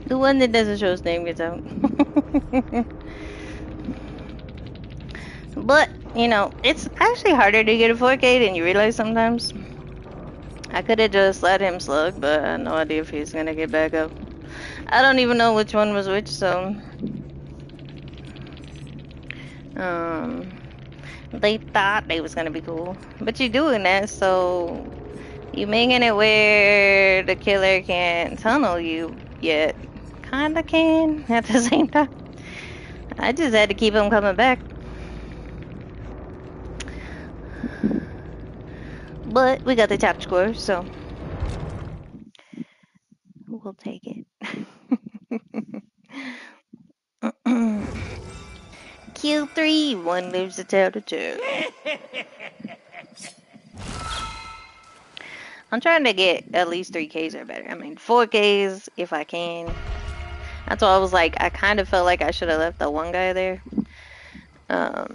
The one that doesn't show his name gets out. But, you know, it's actually harder to get a 4K than you realize sometimes. I could have just let him slug, but I had no idea if he's gonna get back up. I don't even know which one was which, so... They thought they was gonna be cool. But you're doing that, so... You making it where the killer can't tunnel you yet. Kinda can, at the same time. I just had to keep him coming back. But we got the top score, so... We'll take it. Kill 3, 1 lives to tell the tale. I'm trying to get at least 3Ks or better. I mean, 4Ks if I can. That's why I was like, I kind of felt like I should have left the one guy there. But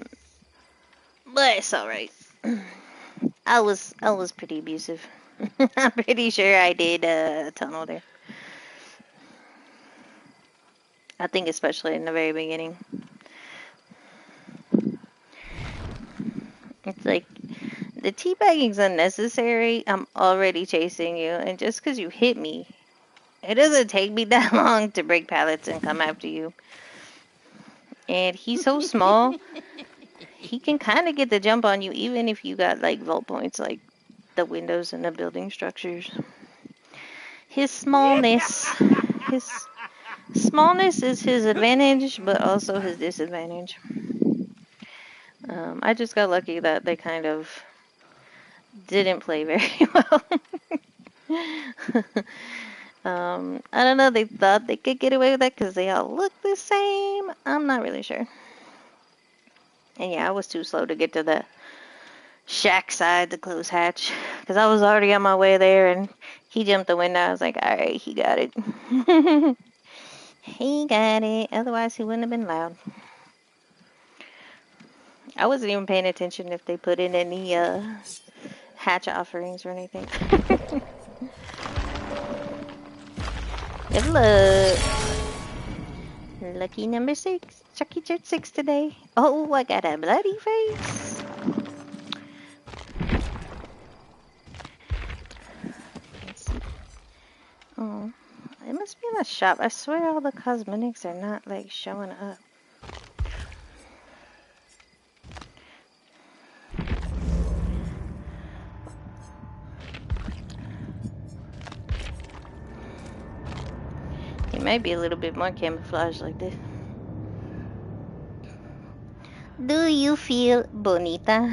it's alright. I was pretty abusive. I'm pretty sure I did a tunnel there. I think especially in the very beginning. It's like, the teabagging's unnecessary. I'm already chasing you, and just because you hit me, it doesn't take me that long to break pallets and come after you. And he's so small, he can kind of get the jump on you, even if you got, like, vault points, like the windows and the building structures. His smallness is his advantage, but also his disadvantage. I just got lucky that they kind of didn't play very well. I don't know, they thought they could get away with that because they all look the same. I'm not really sure. And yeah, I was too slow to get to the shack side, the closed hatch, because I was already on my way there, and He jumped the window. I was like, all right, he got it. He got it. Otherwise, he wouldn't have been loud. I wasn't even paying attention if they put in any hatch offerings or anything. Good luck. Lucky number 6. Chucky Church 6 today. Oh, I got a bloody face. Let's see. Oh, it must be in the shop. I swear all the cosmetics are not like showing up. It might be a little bit more camouflage like this. Do you feel bonita?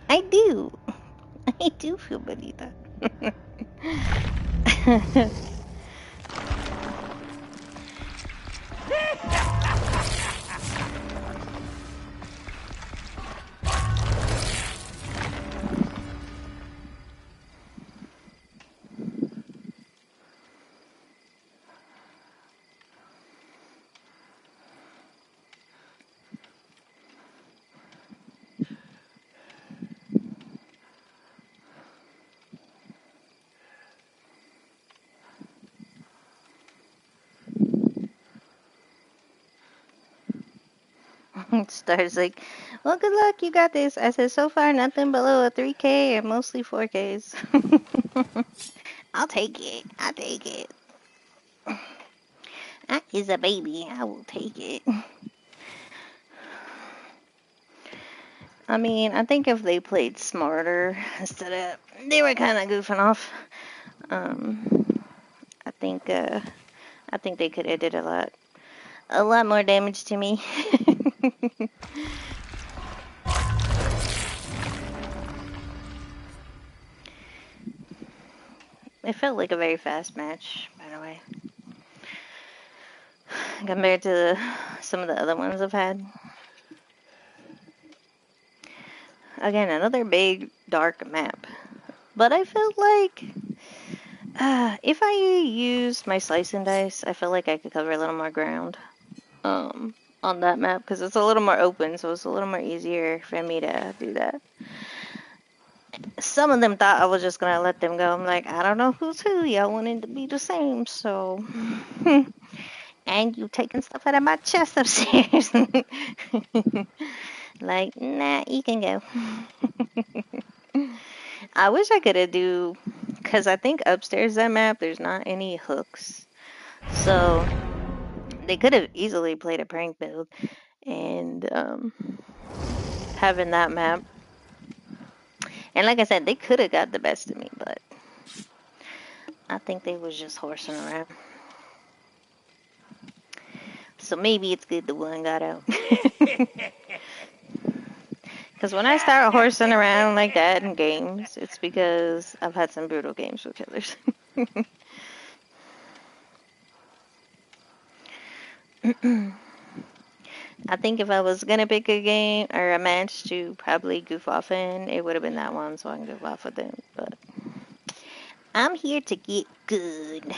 I do. I do feel bonita. Star's like, well, good luck, you got this. I said, so far, nothing below a 3K and mostly 4Ks. I'll take it. I'll take it. That is a baby. I will take it. I mean, I think if they played smarter instead of, they were kind of goofing off. I think they could have did a lot more damage to me. It felt like a very fast match, by the way, compared to some of the other ones I've had. Again, another big, dark map. But I felt like if I used my slice and dice, I feel like I could cover a little more ground on that map because it's a little more open, so it's a little more easier for me to do that. Some of them thought I was just gonna let them go. I'm like, I don't know who's who. Y'all wanted to be the same, so. And you taking stuff out of my chest upstairs. Like, nah, you can go. I wish I could have do, because I think upstairs that map, there's not any hooks. So, they could have easily played a prank build and having that map. And like I said, they could have got the best of me, but I think they was just horsing around. So maybe it's good the one got out. Because when I start horsing around like that in games, it's because I've had some brutal games with killers. I think if I was going to pick a game or a match to probably goof off in, it would have been that one so I can goof off with them. But I'm here to get good.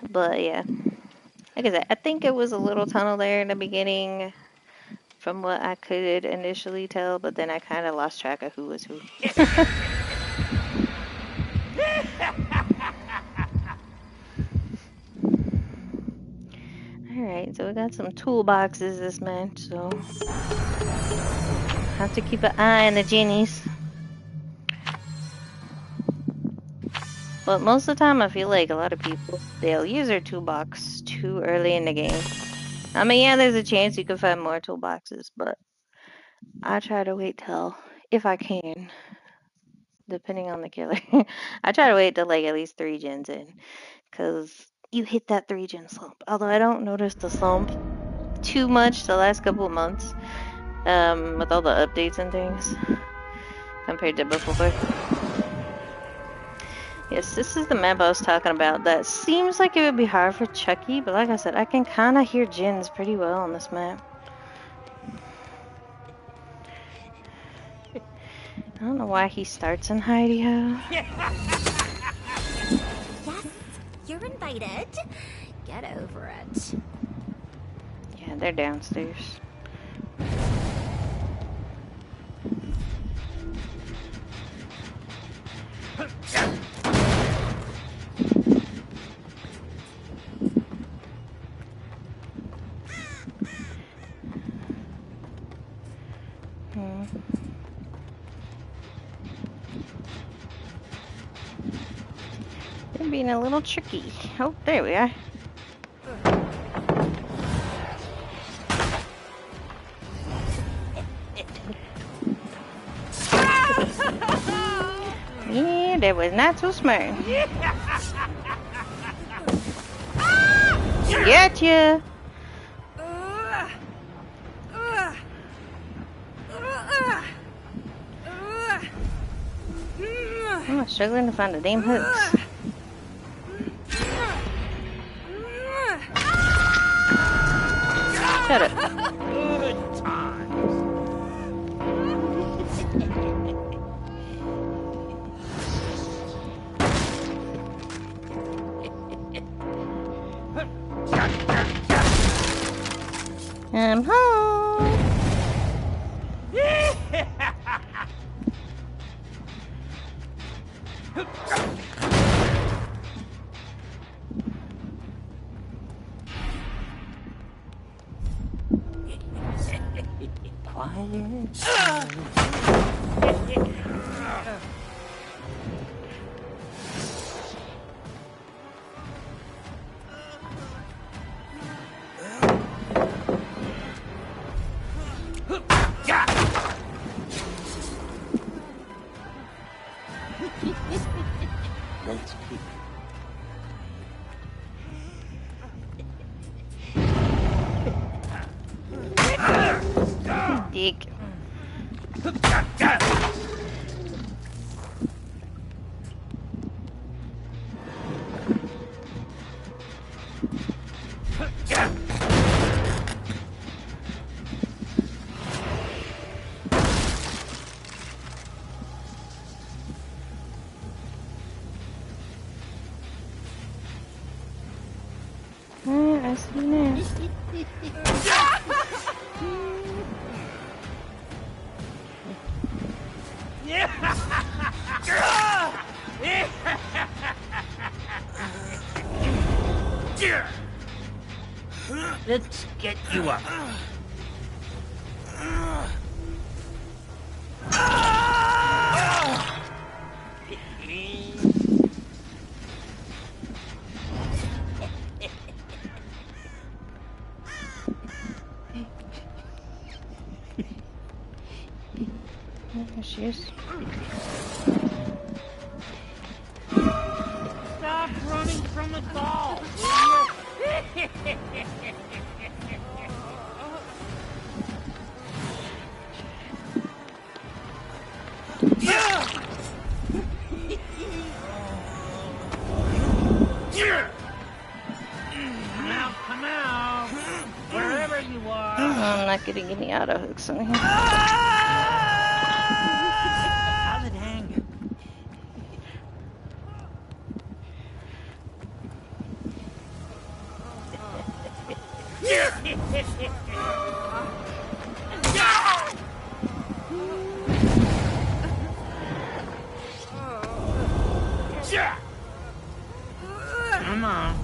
But yeah, like I said, I think it was a little tunnel there in the beginning from what I could initially tell, but then I kind of lost track of who was who. Alright, so we got some toolboxes this match, so have to keep an eye on the genies. But most of the time, I feel like a lot of people, they'll use their toolbox too early in the game. I mean, yeah, there's a chance you can find more toolboxes, but I try to wait till, if I can, depending on the killer, I try to wait till like at least 3 gens in, because you hit that 3 gen slump. Although I don't notice the slump too much the last couple of months, with all the updates and things, compared to before. Yes, this is the map I was talking about. That seems like it would be hard for Chucky, but like I said, I can kind of hear gens pretty well on this map. I don't know why he starts in Heidi-Ho. Yes, you're invited. Get over it. Yeah, they're downstairs. They're being a little tricky. Oh, there we are. Yeah, that was not so smart. Gotcha. I'm struggling to find the damn hooks. Shut up. Good times. I'm home. Let's keep Dick. I see now. Let's get you up. There she is. Stop running from the ball, will you? Come out, wherever you are. I'm not getting any auto hooks on here. How's it hang? Come on.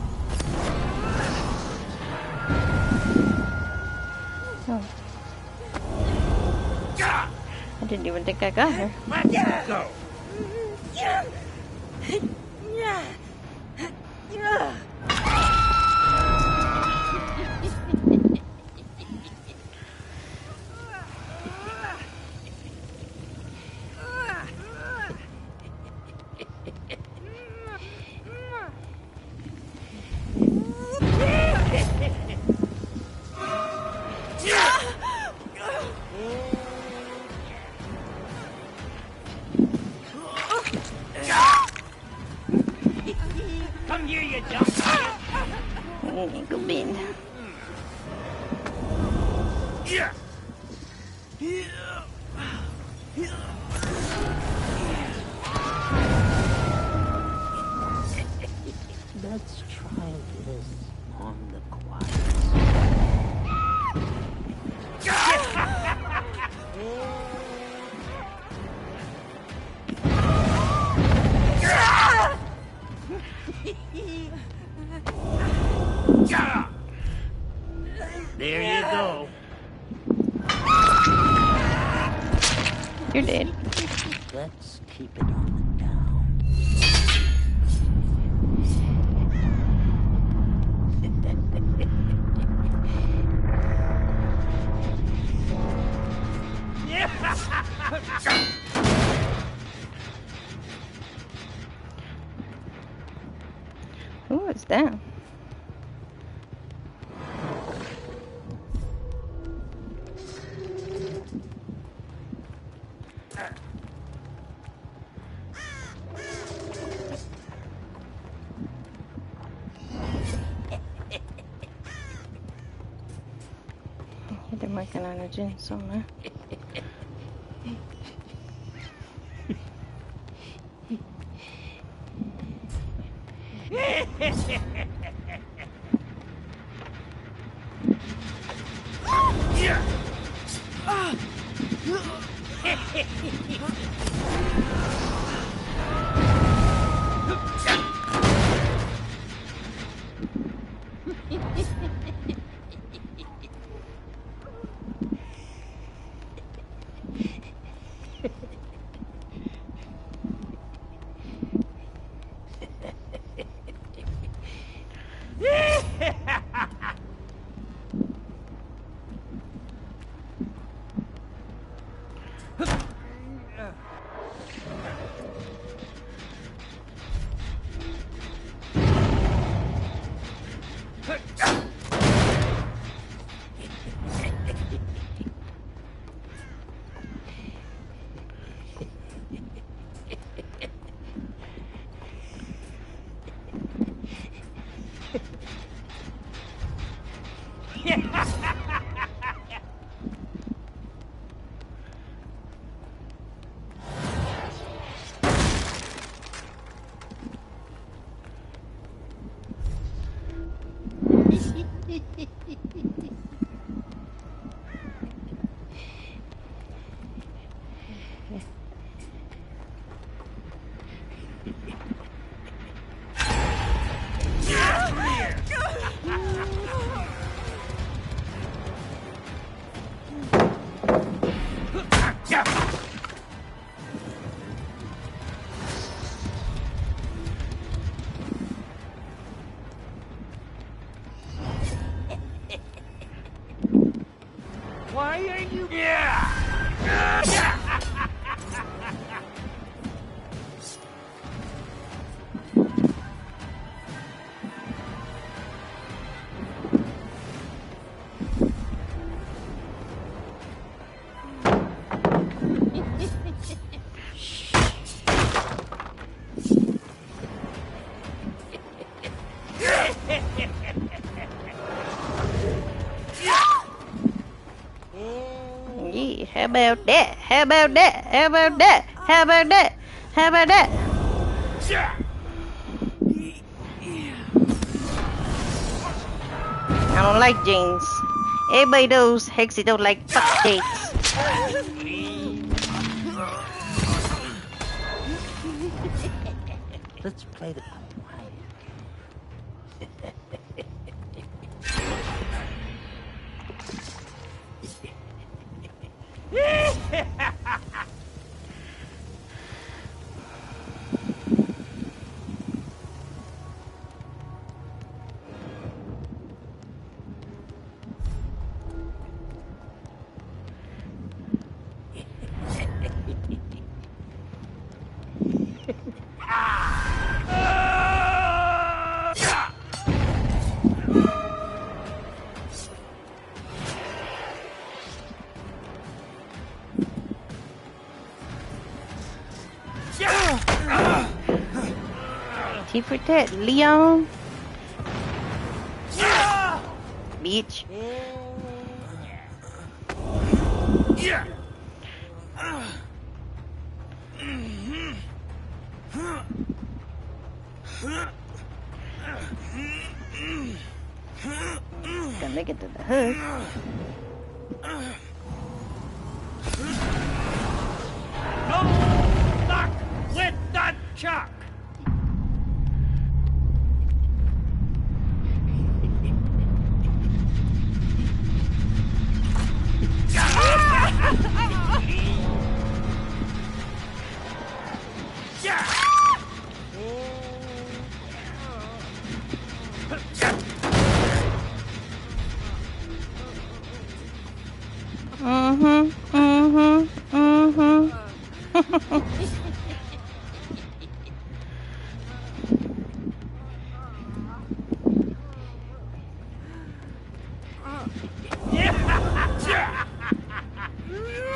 Oh. I didn't even think I got her. Let's go. Come here, you dumb shit. Go bend. Let's try this on the quiet. There you go. You're dead. Let's keep it on the down. Who is that? They're working on a gin somewhere. Why are you... Yeah, how about that? How about that? How about that? How about that? How about that? I don't like jeans. Everybody knows Hexy don't like fuck dates. Let's play the quiet. Tea for tat, Leon. Bitch. Gotta make it to the hook. No luck with the chuck.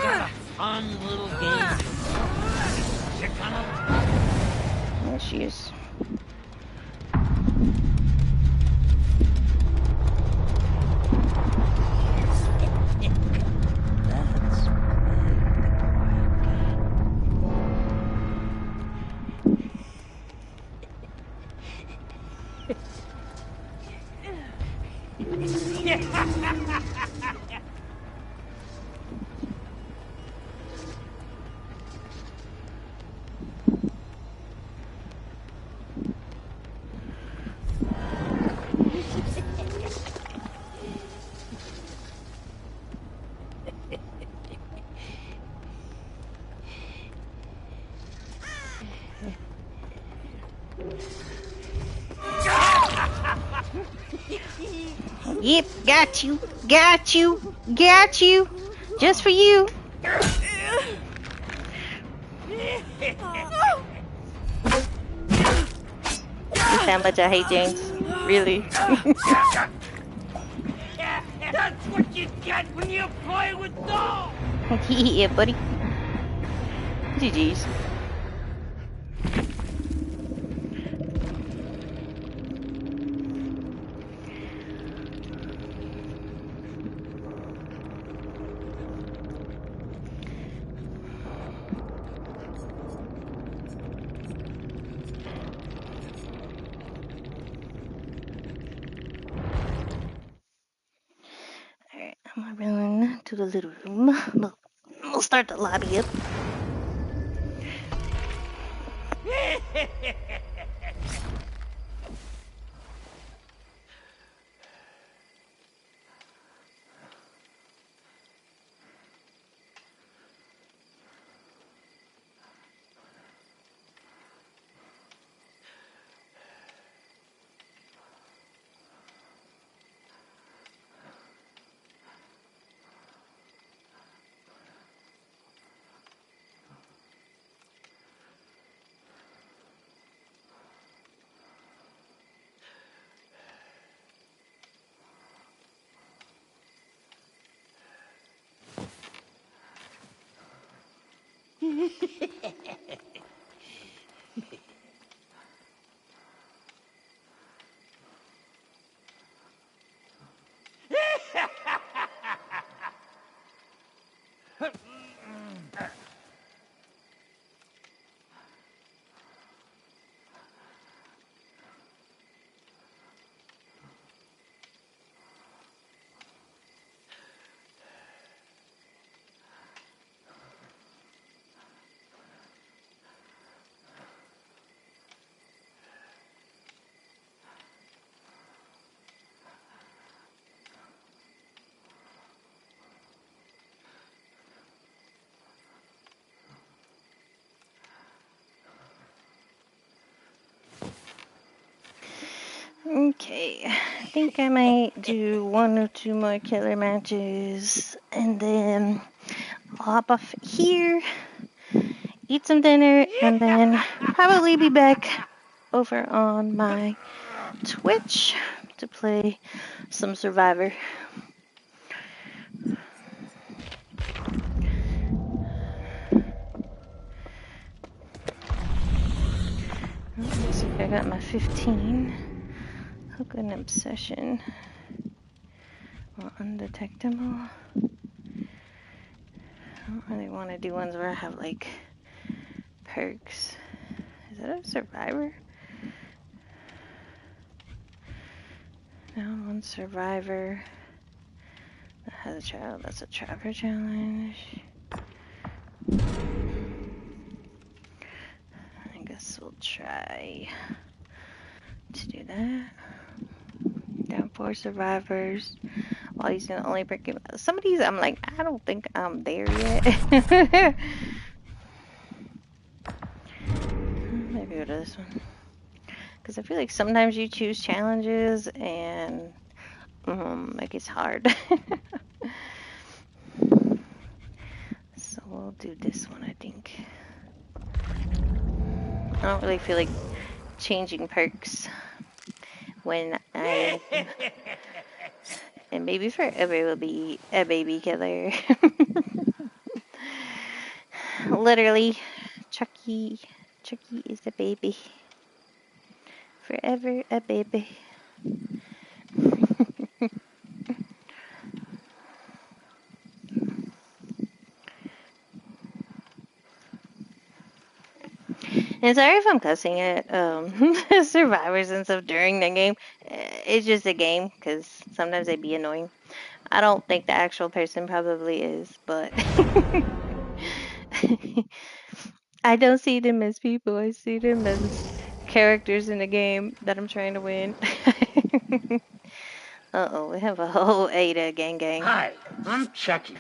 Got a fun little game. You gonna There she is. That's Yep, got you, got you, got you. Just for you. That's how much I hate James. Really. That's what you get when you play with dolls! Yeah, buddy. GG's. Alright, I'm gonna run to the little room. We'll start the lobby up. Okay, I think I might do 1 or 2 more killer matches, and then I'll hop off here, eat some dinner, and then probably be back over on my Twitch to play some Survivor. Looks like I got my 15. Hook and Obsession. Or Undetectable. I don't really want to do ones where I have like perks. Is that a Survivor? Found one survivor. That has a child. That's a tracker challenge. I guess we'll try to do that. Down 4 survivors. While he's gonna only break him. Some of these I'm like, I don't think I'm there yet. Maybe go to this one. Because I feel like sometimes you choose challenges and it gets hard. So we'll do this one, I think. I don't really feel like changing perks when I and maybe forever will be a baby killer. Literally, Chucky is a baby. Forever a baby. And sorry if I'm cussing at survivors and stuff during the game. It's just a game because sometimes they be annoying. I don't think the actual person probably is, but I don't see them as people. I see them as characters in the game that I'm trying to win. Uh-oh, we have a whole Ada gang. Hi, I'm Chucky,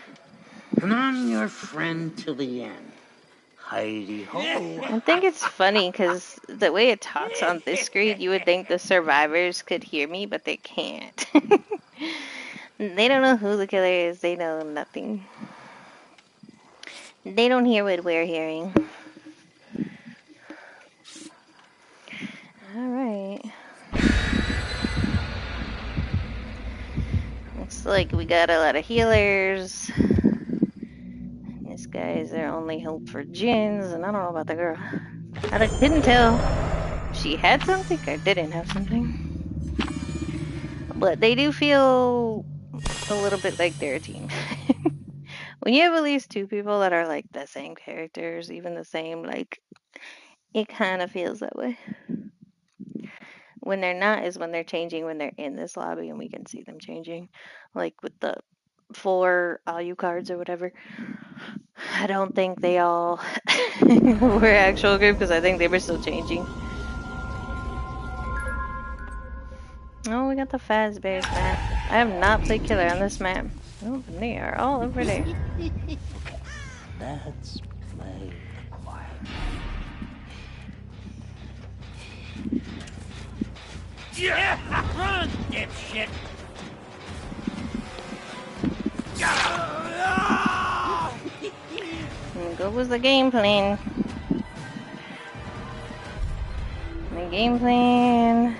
and I'm your friend till the end. Heidi-ho. I think it's funny because the way it talks on this screen, you would think the survivors could hear me, but they can't. They don't know who the killer is. They know nothing. They don't hear what we're hearing. Alright. Looks like we got a lot of healers. This guy is their only hope for Jins, and I don't know about the girl. I couldn't tell if she had something or didn't have something. But they do feel a little bit like they're a team. When you have at least 2 people that are like the same characters, even the same, like, it kind of feels that way. When they're not is when they're changing when they're in this lobby and we can see them changing. Like with the 4 Alu cards or whatever. I don't think they all were actual group because I think they were still changing. Oh, we got the Fazbear's map. I have not played killer on this map. Oh, they are all over there. Let's play quiet. Run, dipshit! What was the game plan? The game plan.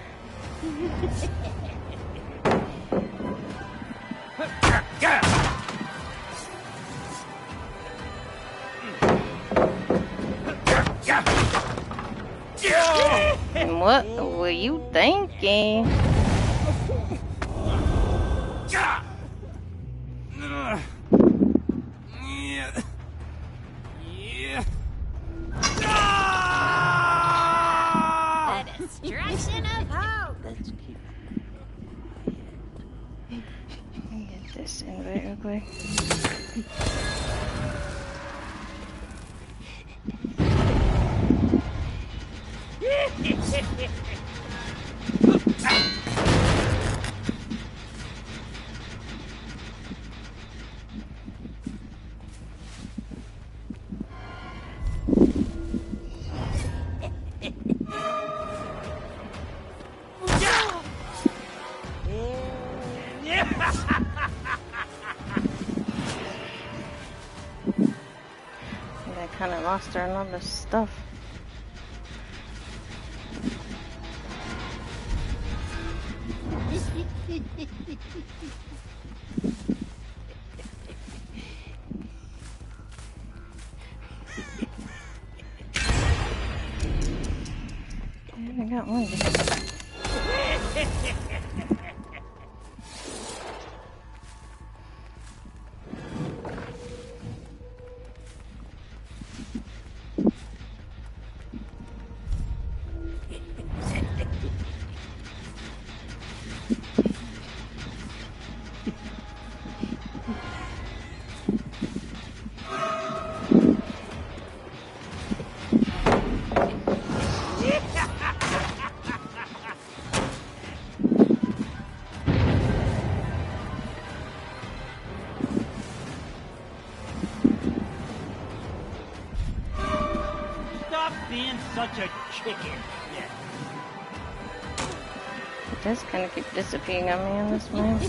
And what were you thinking? The destruction of hope. Let's keep Let me get this invite real quick. I kind of lost her on all this stuff. And I got one. such a chicken. Yeah. It does kind of keep disappearing on me on this one.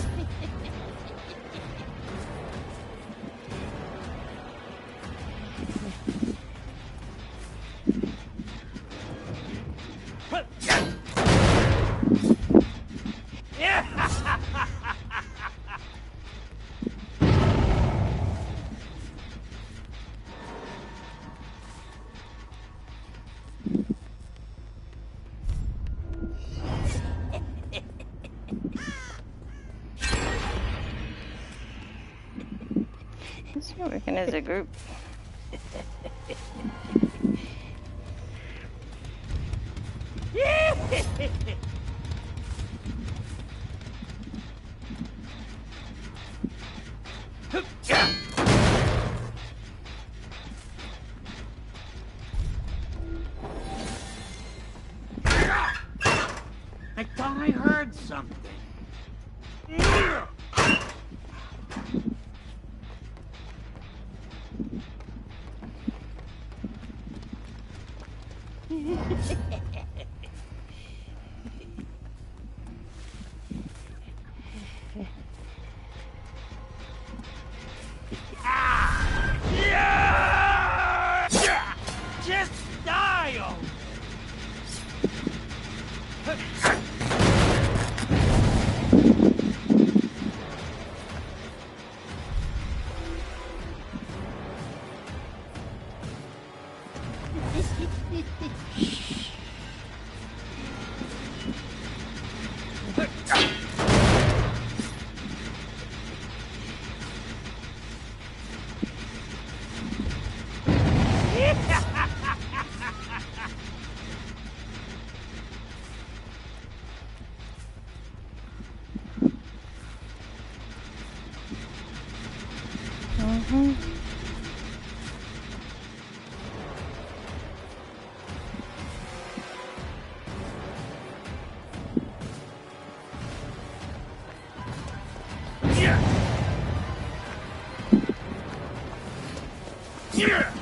You're working as a group. I thought I heard something. Just die!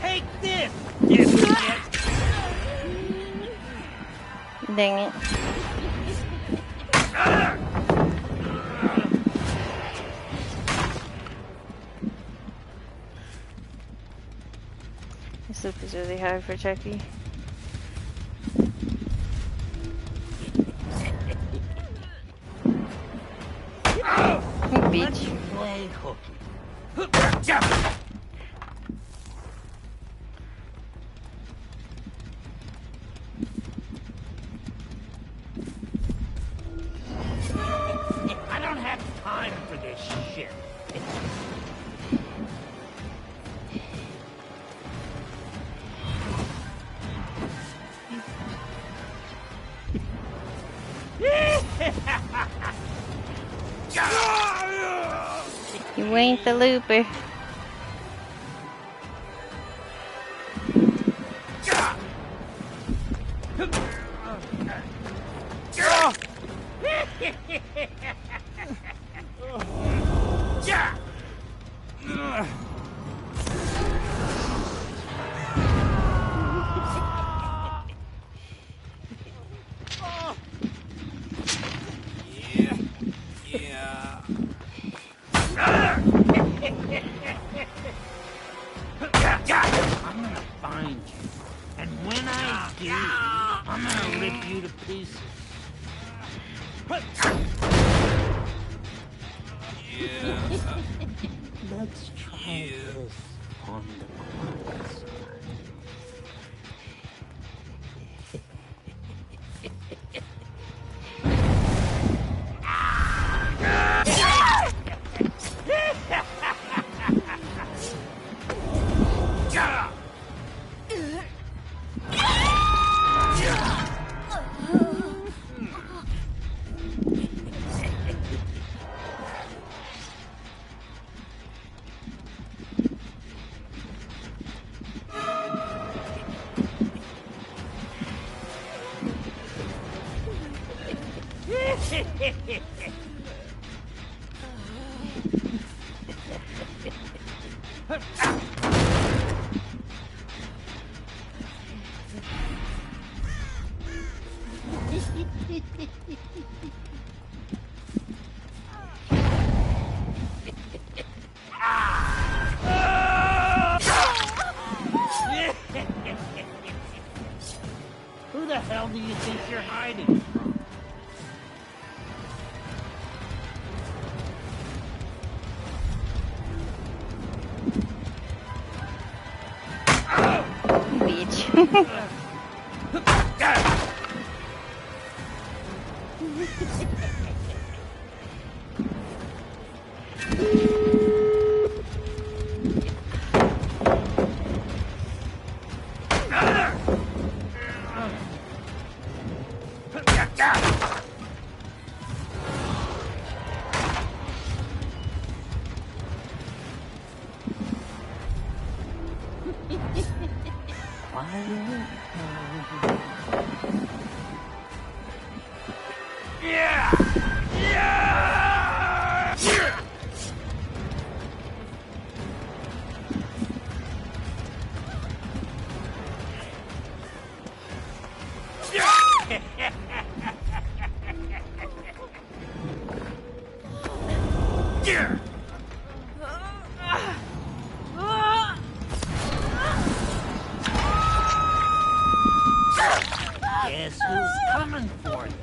Take this! Dang it. This loop is really hard for Chucky. Beach. Play hooky. I don't have time for this shit. You ain't the looper. I'm gonna find you. And when I do, I'm gonna rip you to pieces. Let's try this on the quiet side. you're hiding from? Bitch. Guess who's coming for you?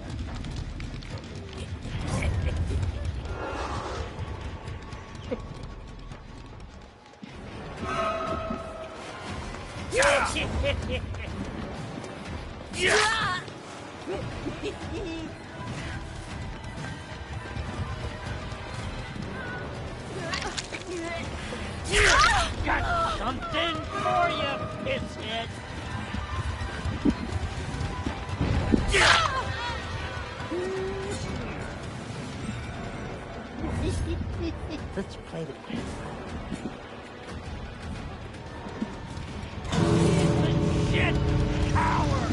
Got something for you, pisshead. Let's play the game. Shit, coward!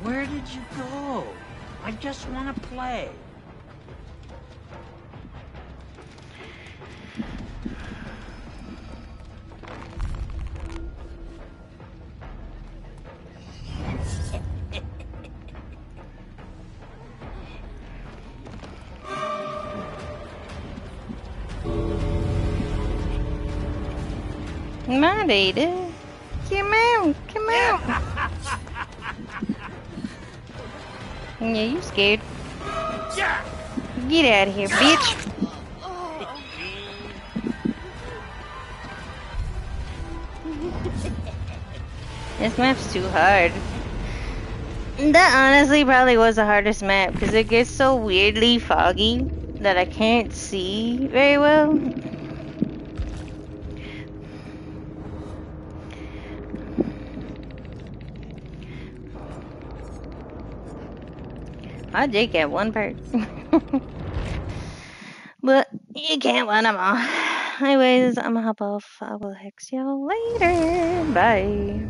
Where did you go? I just want to play. My data. Come out. Come out. Yeah, you scared. Get out of here, bitch. This map's too hard. That honestly probably was the hardest map because it gets so weirdly foggy that I can't see very well. I did get one part. But you can't win them all. Anyways, I'm gonna hop off. I will hex y'all later. Bye.